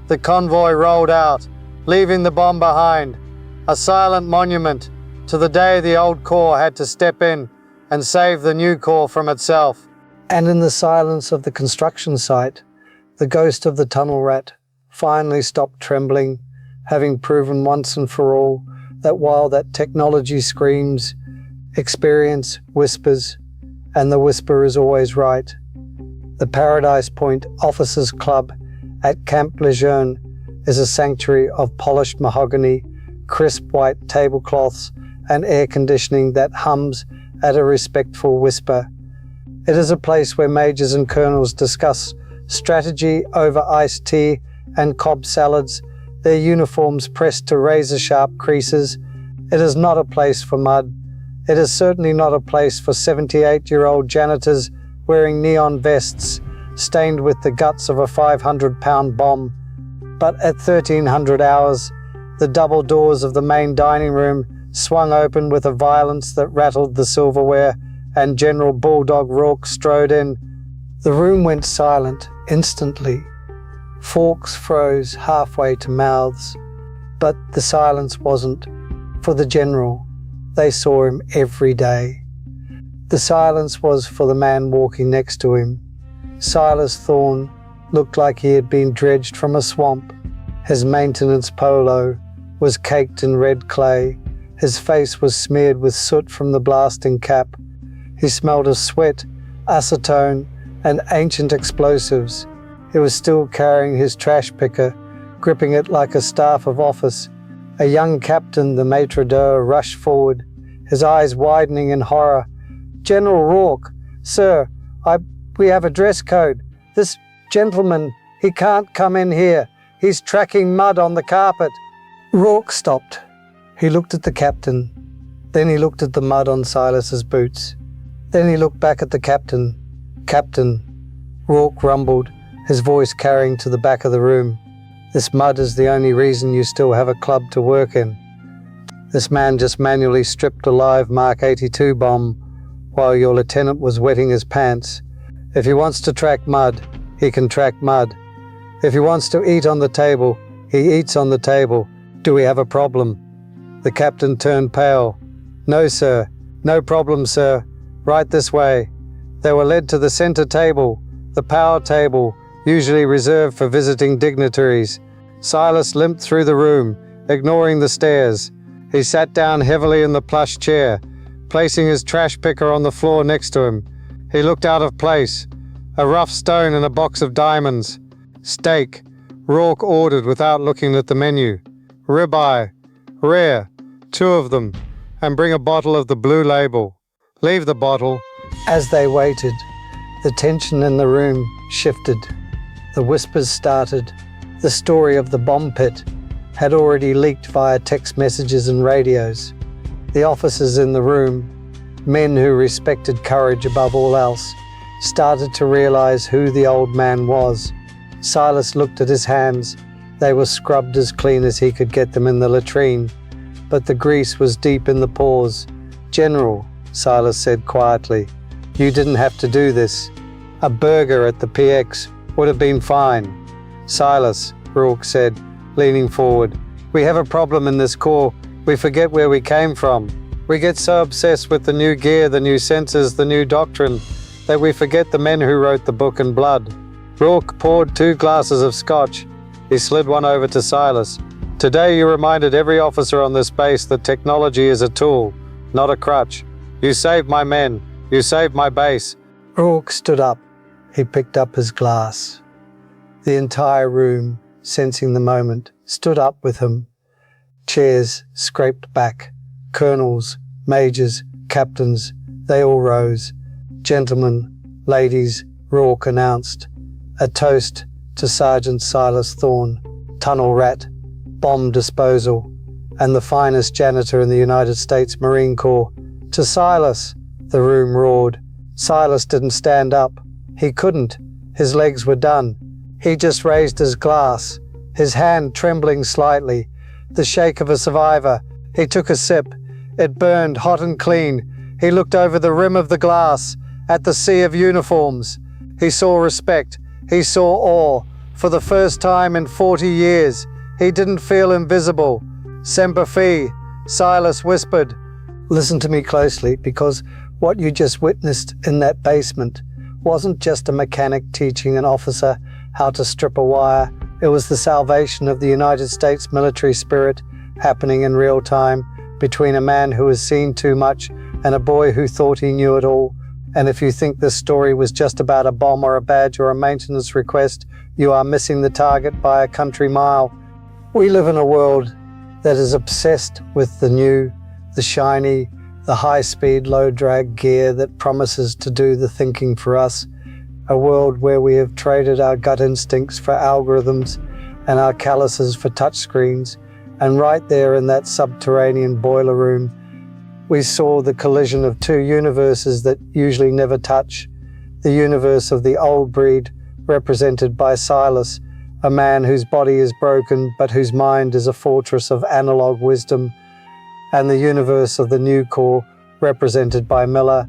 The convoy rolled out, leaving the bomb behind, a silent monument to the day the old Corps had to step in and save the new Corps from itself. And in the silence of the construction site, the ghost of the tunnel rat finally stopped trembling, having proven once and for all that while that technology screams, experience whispers, and the whisper is always right. The Paradise Point Officers Club at Camp Lejeune is a sanctuary of polished mahogany, crisp white tablecloths, and air conditioning that hums at a respectful whisper. It is a place where majors and colonels discuss strategy over iced tea and Cobb salads, their uniforms pressed to razor-sharp creases. It is not a place for mud. It is certainly not a place for 78-year-old janitors wearing neon vests stained with the guts of a 500-pound bomb. But at 1300 hours, the double doors of the main dining room swung open with a violence that rattled the silverware, and General Bulldog Rourke strode in. The room went silent instantly. Forks froze halfway to mouths. But the silence wasn't for the general. They saw him every day. The silence was for the man walking next to him. Silas Thorne looked like he had been dredged from a swamp. His maintenance polo was caked in red clay. His face was smeared with soot from the blasting cap. He smelled of sweat, acetone, and ancient explosives. He was still carrying his trash picker, gripping it like a staff of office. A young captain, the maitre d', rushed forward, his eyes widening in horror. "General Rourke, sir, we have a dress code. This gentleman, he can't come in here. He's tracking mud on the carpet." Rourke stopped. He looked at the captain. Then he looked at the mud on Silas's boots. Then he looked back at the captain. "Captain," Rourke rumbled, his voice carrying to the back of the room. "This mud is the only reason you still have a club to work in. This man just manually stripped a live Mark 82 bomb while your lieutenant was wetting his pants. If he wants to track mud, he can track mud. If he wants to eat on the table, he eats on the table. Do we have a problem?" The captain turned pale. "No, sir. No problem, sir. Right this way." They were led to the center table, the power table, usually reserved for visiting dignitaries. Silas limped through the room, ignoring the stairs. He sat down heavily in the plush chair, placing his trash picker on the floor next to him. He looked out of place. A rough stone and a box of diamonds. "Steak," Rourke ordered without looking at the menu. "Ribeye. Rare. 2 of them. And bring a bottle of the Blue Label." "Leave the bottle." As they waited, the tension in the room shifted. The whispers started. The story of the bomb pit had already leaked via text messages and radios. The officers in the room, men who respected courage above all else, started to realize who the old man was. Silas looked at his hands. They were scrubbed as clean as he could get them in the latrine, but the grease was deep in the pores. "General," Silas said quietly, "you didn't have to do this. A burger at the PX would have been fine." "Silas," Rourke said, leaning forward, "we have a problem in this corps. We forget where we came from. We get so obsessed with the new gear, the new sensors, the new doctrine, that we forget the men who wrote the book in blood." Rourke poured 2 glasses of scotch. He slid one over to Silas. "Today you reminded every officer on this base that technology is a tool, not a crutch. You saved my men. You saved my base." Rourke stood up. He picked up his glass. The entire room, sensing the moment, stood up with him. Chairs scraped back. Colonels, majors, captains, they all rose. "Gentlemen, ladies," Rourke announced. "A toast to Sergeant Silas Thorne, tunnel rat, bomb disposal, and the finest janitor in the United States Marine Corps. To Silas!" The room roared. Silas didn't stand up. He couldn't. His legs were done. He just raised his glass, his hand trembling slightly, the shake of a survivor. He took a sip. It burned hot and clean. He looked over the rim of the glass, at the sea of uniforms. He saw respect. He saw awe. For the first time in 40 years, he didn't feel invisible. "Semper Fi," Silas whispered. "Listen to me closely, because what you just witnessed in that basement wasn't just a mechanic teaching an officer how to strip a wire. It was the salvation of the United States military spirit happening in real time between a man who has seen too much and a boy who thought he knew it all. And if you think this story was just about a bomb or a badge or a maintenance request, you are missing the target by a country mile. We live in a world that is obsessed with the new, the shiny, the high-speed, low-drag gear that promises to do the thinking for us, a world where we have traded our gut instincts for algorithms and our calluses for touchscreens, and right there in that subterranean boiler room, we saw the collision of two universes that usually never touch, the universe of the old breed, represented by Silas, a man whose body is broken but whose mind is a fortress of analog wisdom, and the universe of the new core, represented by Miller,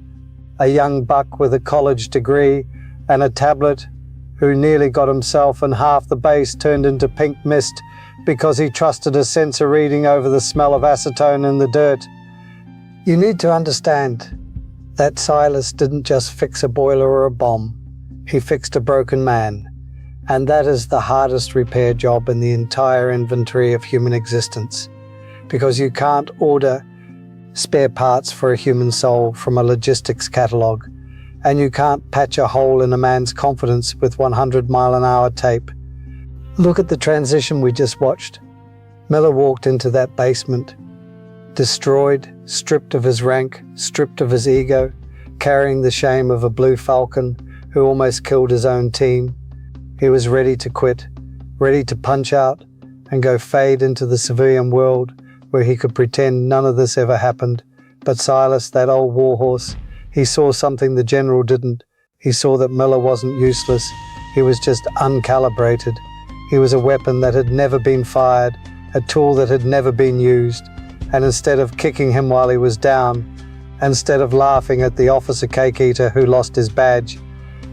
a young buck with a college degree and a tablet who nearly got himself and half the base turned into pink mist because he trusted a sensor reading over the smell of acetone in the dirt. You need to understand that Silas didn't just fix a boiler or a bomb. He fixed a broken man. And that is the hardest repair job in the entire inventory of human existence. Because you can't order spare parts for a human soul from a logistics catalog. And you can't patch a hole in a man's confidence with 100-mile-an-hour tape. Look at the transition we just watched. Miller walked into that basement, destroyed, stripped of his rank, stripped of his ego, carrying the shame of a blue falcon who almost killed his own team. He was ready to quit, ready to punch out and go fade into the civilian world where he could pretend none of this ever happened. But Silas, that old warhorse, he saw something the general didn't. He saw that Miller wasn't useless. He was just uncalibrated. He was a weapon that had never been fired, a tool that had never been used. And instead of kicking him while he was down, instead of laughing at the officer cake eater who lost his badge,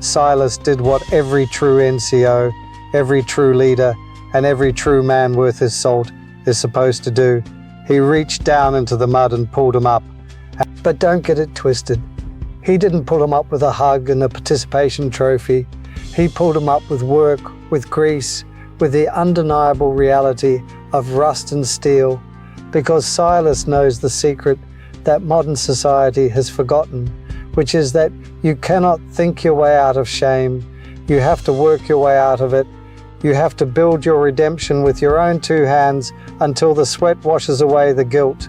Silas did what every true NCO, every true leader, and every true man worth his salt is supposed to do. He reached down into the mud and pulled him up. But don't get it twisted. He didn't pull him up with a hug and a participation trophy. He pulled him up with work, with grease, with the undeniable reality of rust and steel, because Silas knows the secret that modern society has forgotten, which is that you cannot think your way out of shame. You have to work your way out of it. You have to build your redemption with your own two hands until the sweat washes away the guilt.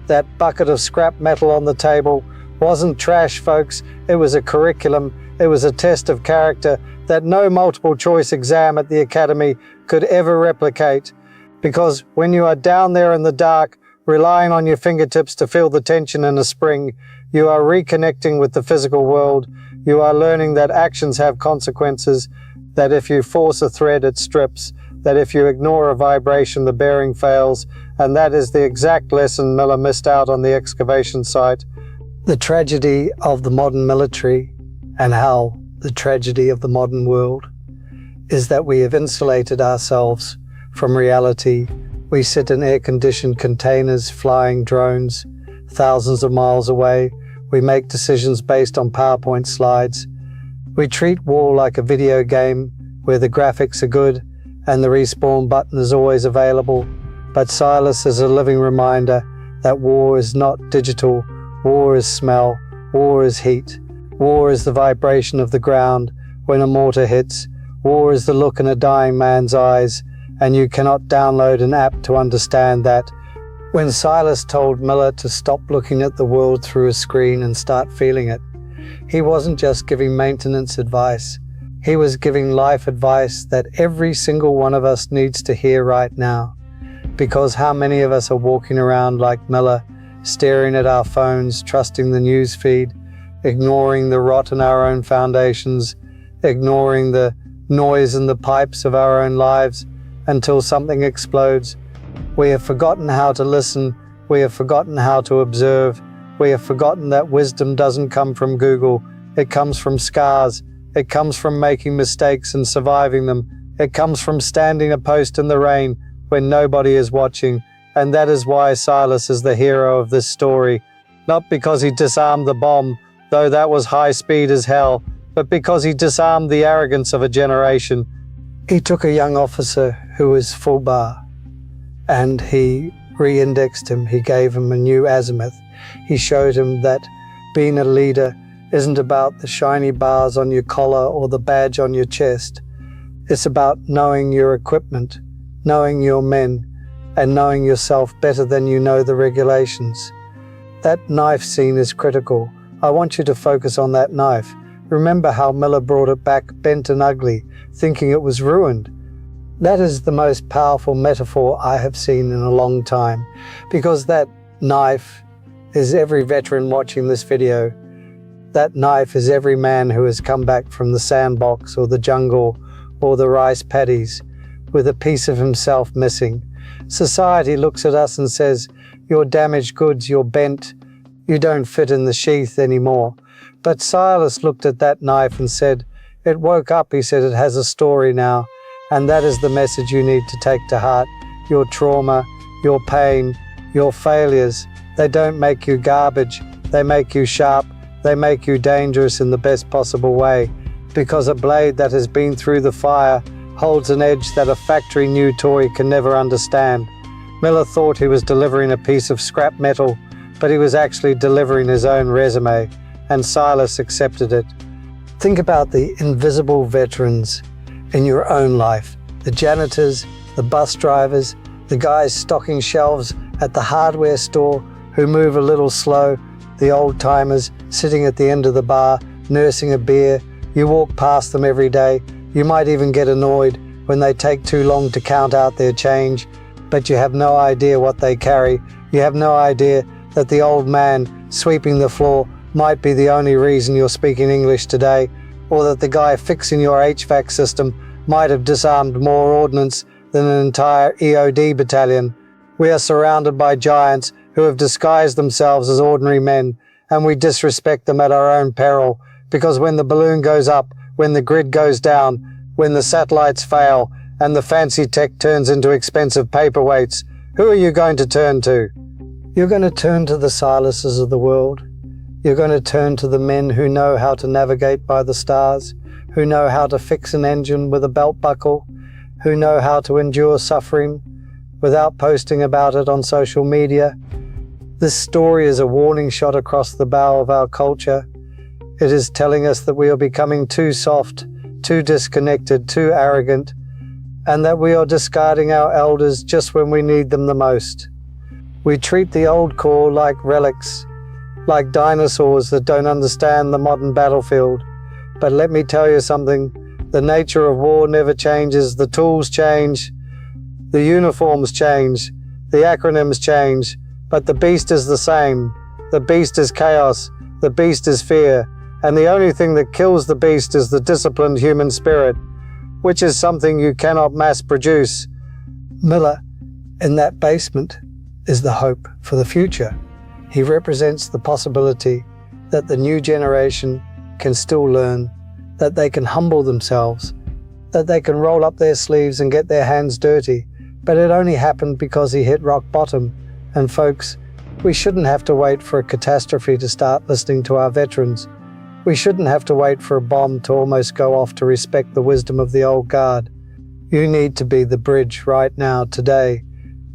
That bucket of scrap metal on the table wasn't trash, folks. It was a curriculum. It was a test of character that no multiple choice exam at the academy could ever replicate. Because when you are down there in the dark, relying on your fingertips to feel the tension in a spring, you are reconnecting with the physical world. You are learning that actions have consequences, that if you force a thread, it strips, that if you ignore a vibration, the bearing fails, and that is the exact lesson Miller missed out on the excavation site. The tragedy of the modern military, and how the tragedy of the modern world, is that we have insulated ourselves from reality. We sit in air-conditioned containers, flying drones, thousands of miles away. We make decisions based on PowerPoint slides. We treat war like a video game where the graphics are good and the respawn button is always available. But Silas is a living reminder that war is not digital. War is smell. War is heat. War is the vibration of the ground when a mortar hits. War is the look in a dying man's eyes, and you cannot download an app to understand that. When Silas told Miller to stop looking at the world through a screen and start feeling it, he wasn't just giving maintenance advice. He was giving life advice that every single one of us needs to hear right now. Because how many of us are walking around like Miller, staring at our phones, trusting the news feed, ignoring the rot in our own foundations, ignoring the noise in the pipes of our own lives until something explodes. We have forgotten how to listen. We have forgotten how to observe. We have forgotten that wisdom doesn't come from Google. It comes from scars. It comes from making mistakes and surviving them. It comes from standing a post in the rain when nobody is watching. And that is why Silas is the hero of this story. Not because he disarmed the bomb, though that was high speed as hell, but because he disarmed the arrogance of a generation. He took a young officer who was full bar, and he re-indexed him. He gave him a new azimuth. He showed him that being a leader isn't about the shiny bars on your collar or the badge on your chest. It's about knowing your equipment, knowing your men, and knowing yourself better than you know the regulations. That knife scene is critical. I want you to focus on that knife. Remember how Miller brought it back bent and ugly, thinking it was ruined. That is the most powerful metaphor I have seen in a long time, because that knife is every veteran watching this video. That knife is every man who has come back from the sandbox or the jungle or the rice paddies with a piece of himself missing. Society looks at us and says, "You're damaged goods, you're bent, you don't fit in the sheath anymore." But Silas looked at that knife and said, "It woke up," he said, "it has a story now." And that is the message you need to take to heart. Your trauma, your pain, your failures, they don't make you garbage. They make you sharp. They make you dangerous in the best possible way, because a blade that has been through the fire holds an edge that a factory new toy can never understand. Miller thought he was delivering a piece of scrap metal, but he was actually delivering his own resume, and Silas accepted it. Think about the invisible veterans in your own life, the janitors, the bus drivers, the guys stocking shelves at the hardware store who move a little slow, the old-timers sitting at the end of the bar, nursing a beer. You walk past them every day. You might even get annoyed when they take too long to count out their change, but you have no idea what they carry. You have no idea that the old man sweeping the floor might be the only reason you're speaking English today, or that the guy fixing your HVAC system might have disarmed more ordnance than an entire EOD battalion. We are surrounded by giants who have disguised themselves as ordinary men, and we disrespect them at our own peril, because when the balloon goes up, when the grid goes down, when the satellites fail, and the fancy tech turns into expensive paperweights, who are you going to turn to? You're going to turn to the Silases of the world. You're going to turn to the men who know how to navigate by the stars, who know how to fix an engine with a belt buckle, who know how to endure suffering without posting about it on social media. This story is a warning shot across the bow of our culture. It is telling us that we are becoming too soft, too disconnected, too arrogant, and that we are discarding our elders just when we need them the most. We treat the old core like relics, like dinosaurs that don't understand the modern battlefield. But let me tell you something, the nature of war never changes. The tools change, the uniforms change, the acronyms change, but the beast is the same. The beast is chaos, the beast is fear, and the only thing that kills the beast is the disciplined human spirit, which is something you cannot mass produce. Miller, in that basement, is the hope for the future. He represents the possibility that the new generation can still learn, that they can humble themselves, that they can roll up their sleeves and get their hands dirty. But it only happened because he hit rock bottom. And folks, we shouldn't have to wait for a catastrophe to start listening to our veterans. We shouldn't have to wait for a bomb to almost go off to respect the wisdom of the old guard. You need to be the bridge right now, today.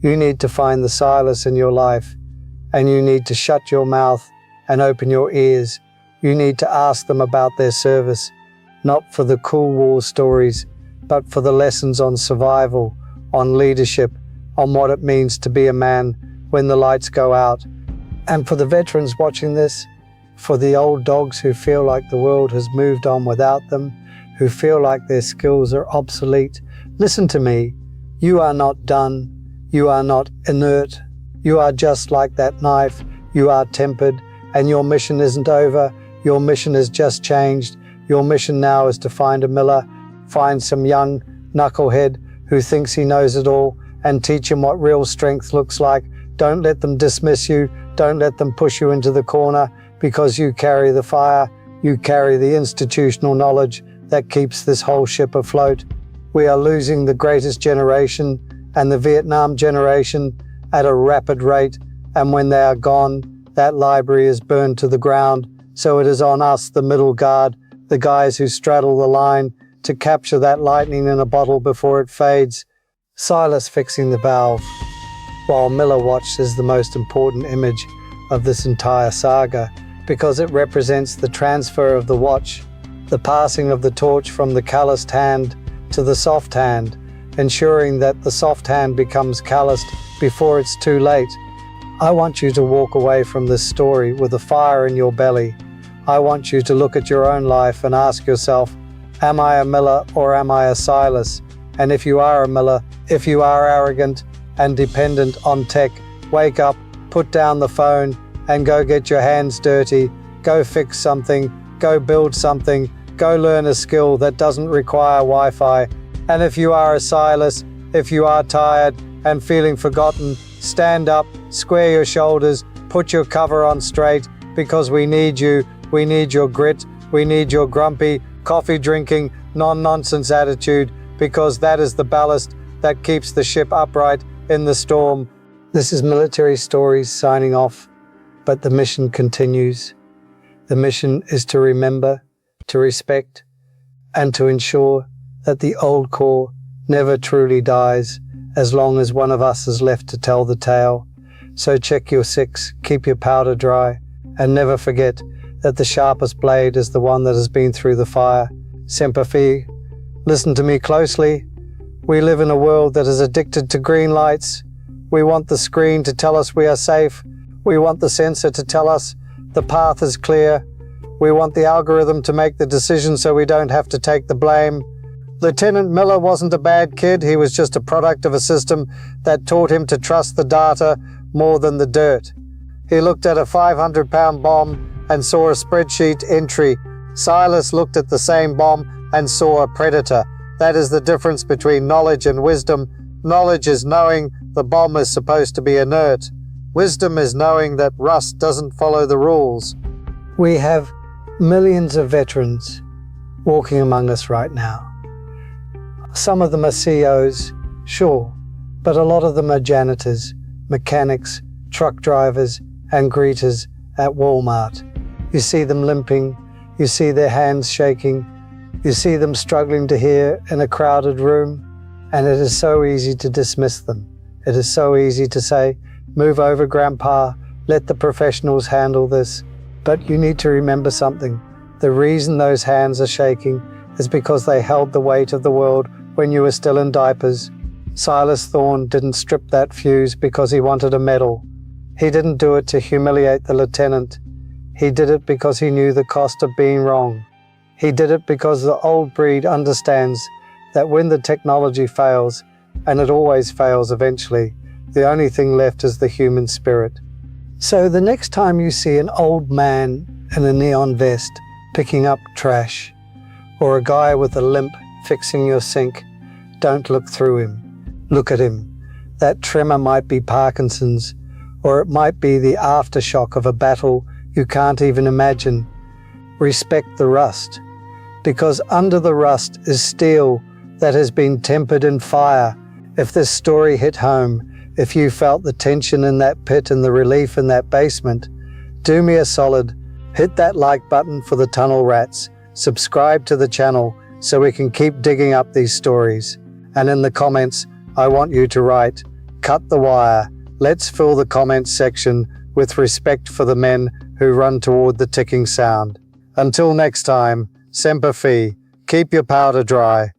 You need to find the Silas in your life, and you need to shut your mouth and open your ears. You need to ask them about their service, not for the cool war stories, but for the lessons on survival, on leadership, on what it means to be a man when the lights go out. And for the veterans watching this, for the old dogs who feel like the world has moved on without them, who feel like their skills are obsolete, listen to me. You are not done. You are not inert. You are just like that knife. You are tempered, and your mission isn't over. Your mission has just changed. Your mission now is to find a Miller, find some young knucklehead who thinks he knows it all, and teach him what real strength looks like. Don't let them dismiss you. Don't let them push you into the corner, because you carry the fire. You carry the institutional knowledge that keeps this whole ship afloat. We are losing the greatest generation and the Vietnam generation at a rapid rate, and when they are gone, that library is burned to the ground. So it is on us, the middle guard, the guys who straddle the line, to capture that lightning in a bottle before it fades. Silas fixing the valve, while Miller watched, is the most important image of this entire saga, because it represents the transfer of the watch, the passing of the torch from the calloused hand to the soft hand, ensuring that the soft hand becomes calloused before it's too late. I want you to walk away from this story with a fire in your belly. I want you to look at your own life and ask yourself, am I a Miller or am I a Silas? And if you are a Miller, if you are arrogant and dependent on tech, wake up, put down the phone, and go get your hands dirty. Go fix something, go build something, go learn a skill that doesn't require Wi-Fi. And if you are a Silas, if you are tired and feeling forgotten, stand up, square your shoulders, put your cover on straight, because we need you. We need your grit. We need your grumpy, coffee-drinking, non-nonsense attitude, because that is the ballast that keeps the ship upright in the storm. This is Military Stories signing off, but the mission continues. The mission is to remember, to respect, and to ensure that the old core never truly dies as long as one of us is left to tell the tale. So check your six, keep your powder dry, and never forget that the sharpest blade is the one that has been through the fire. Semper Fi. Listen to me closely. We live in a world that is addicted to green lights. We want the screen to tell us we are safe. We want the sensor to tell us the path is clear. We want the algorithm to make the decision so we don't have to take the blame. Lieutenant Miller wasn't a bad kid. He was just a product of a system that taught him to trust the data more than the dirt. He looked at a 500-pound bomb and saw a spreadsheet entry. Silas looked at the same bomb and saw a predator. That is the difference between knowledge and wisdom. Knowledge is knowing the bomb is supposed to be inert. Wisdom is knowing that rust doesn't follow the rules. We have millions of veterans walking among us right now. Some of them are CEOs, sure, but a lot of them are janitors, mechanics, truck drivers, and greeters at Walmart. You see them limping, you see their hands shaking, you see them struggling to hear in a crowded room, and it is so easy to dismiss them. It is so easy to say, move over, Grandpa, let the professionals handle this. But you need to remember something. The reason those hands are shaking is because they held the weight of the world when you were still in diapers. Silas Thorne didn't strip that fuse because he wanted a medal. He didn't do it to humiliate the lieutenant. He did it because he knew the cost of being wrong. He did it because the old breed understands that when the technology fails, and it always fails eventually, the only thing left is the human spirit. So the next time you see an old man in a neon vest picking up trash, or a guy with a limp fixing your sink, don't look through him. Look at him. That tremor might be Parkinson's, or it might be the aftershock of a battle you can't even imagine. Respect the rust, because under the rust is steel that has been tempered in fire. If this story hit home, if you felt the tension in that pit and the relief in that basement, do me a solid, hit that like button for the tunnel rats, subscribe to the channel so we can keep digging up these stories. And in the comments, I want you to write, cut the wire. Let's fill the comments section with respect for the men who run toward the ticking sound. Until next time, Semper Fi, keep your powder dry.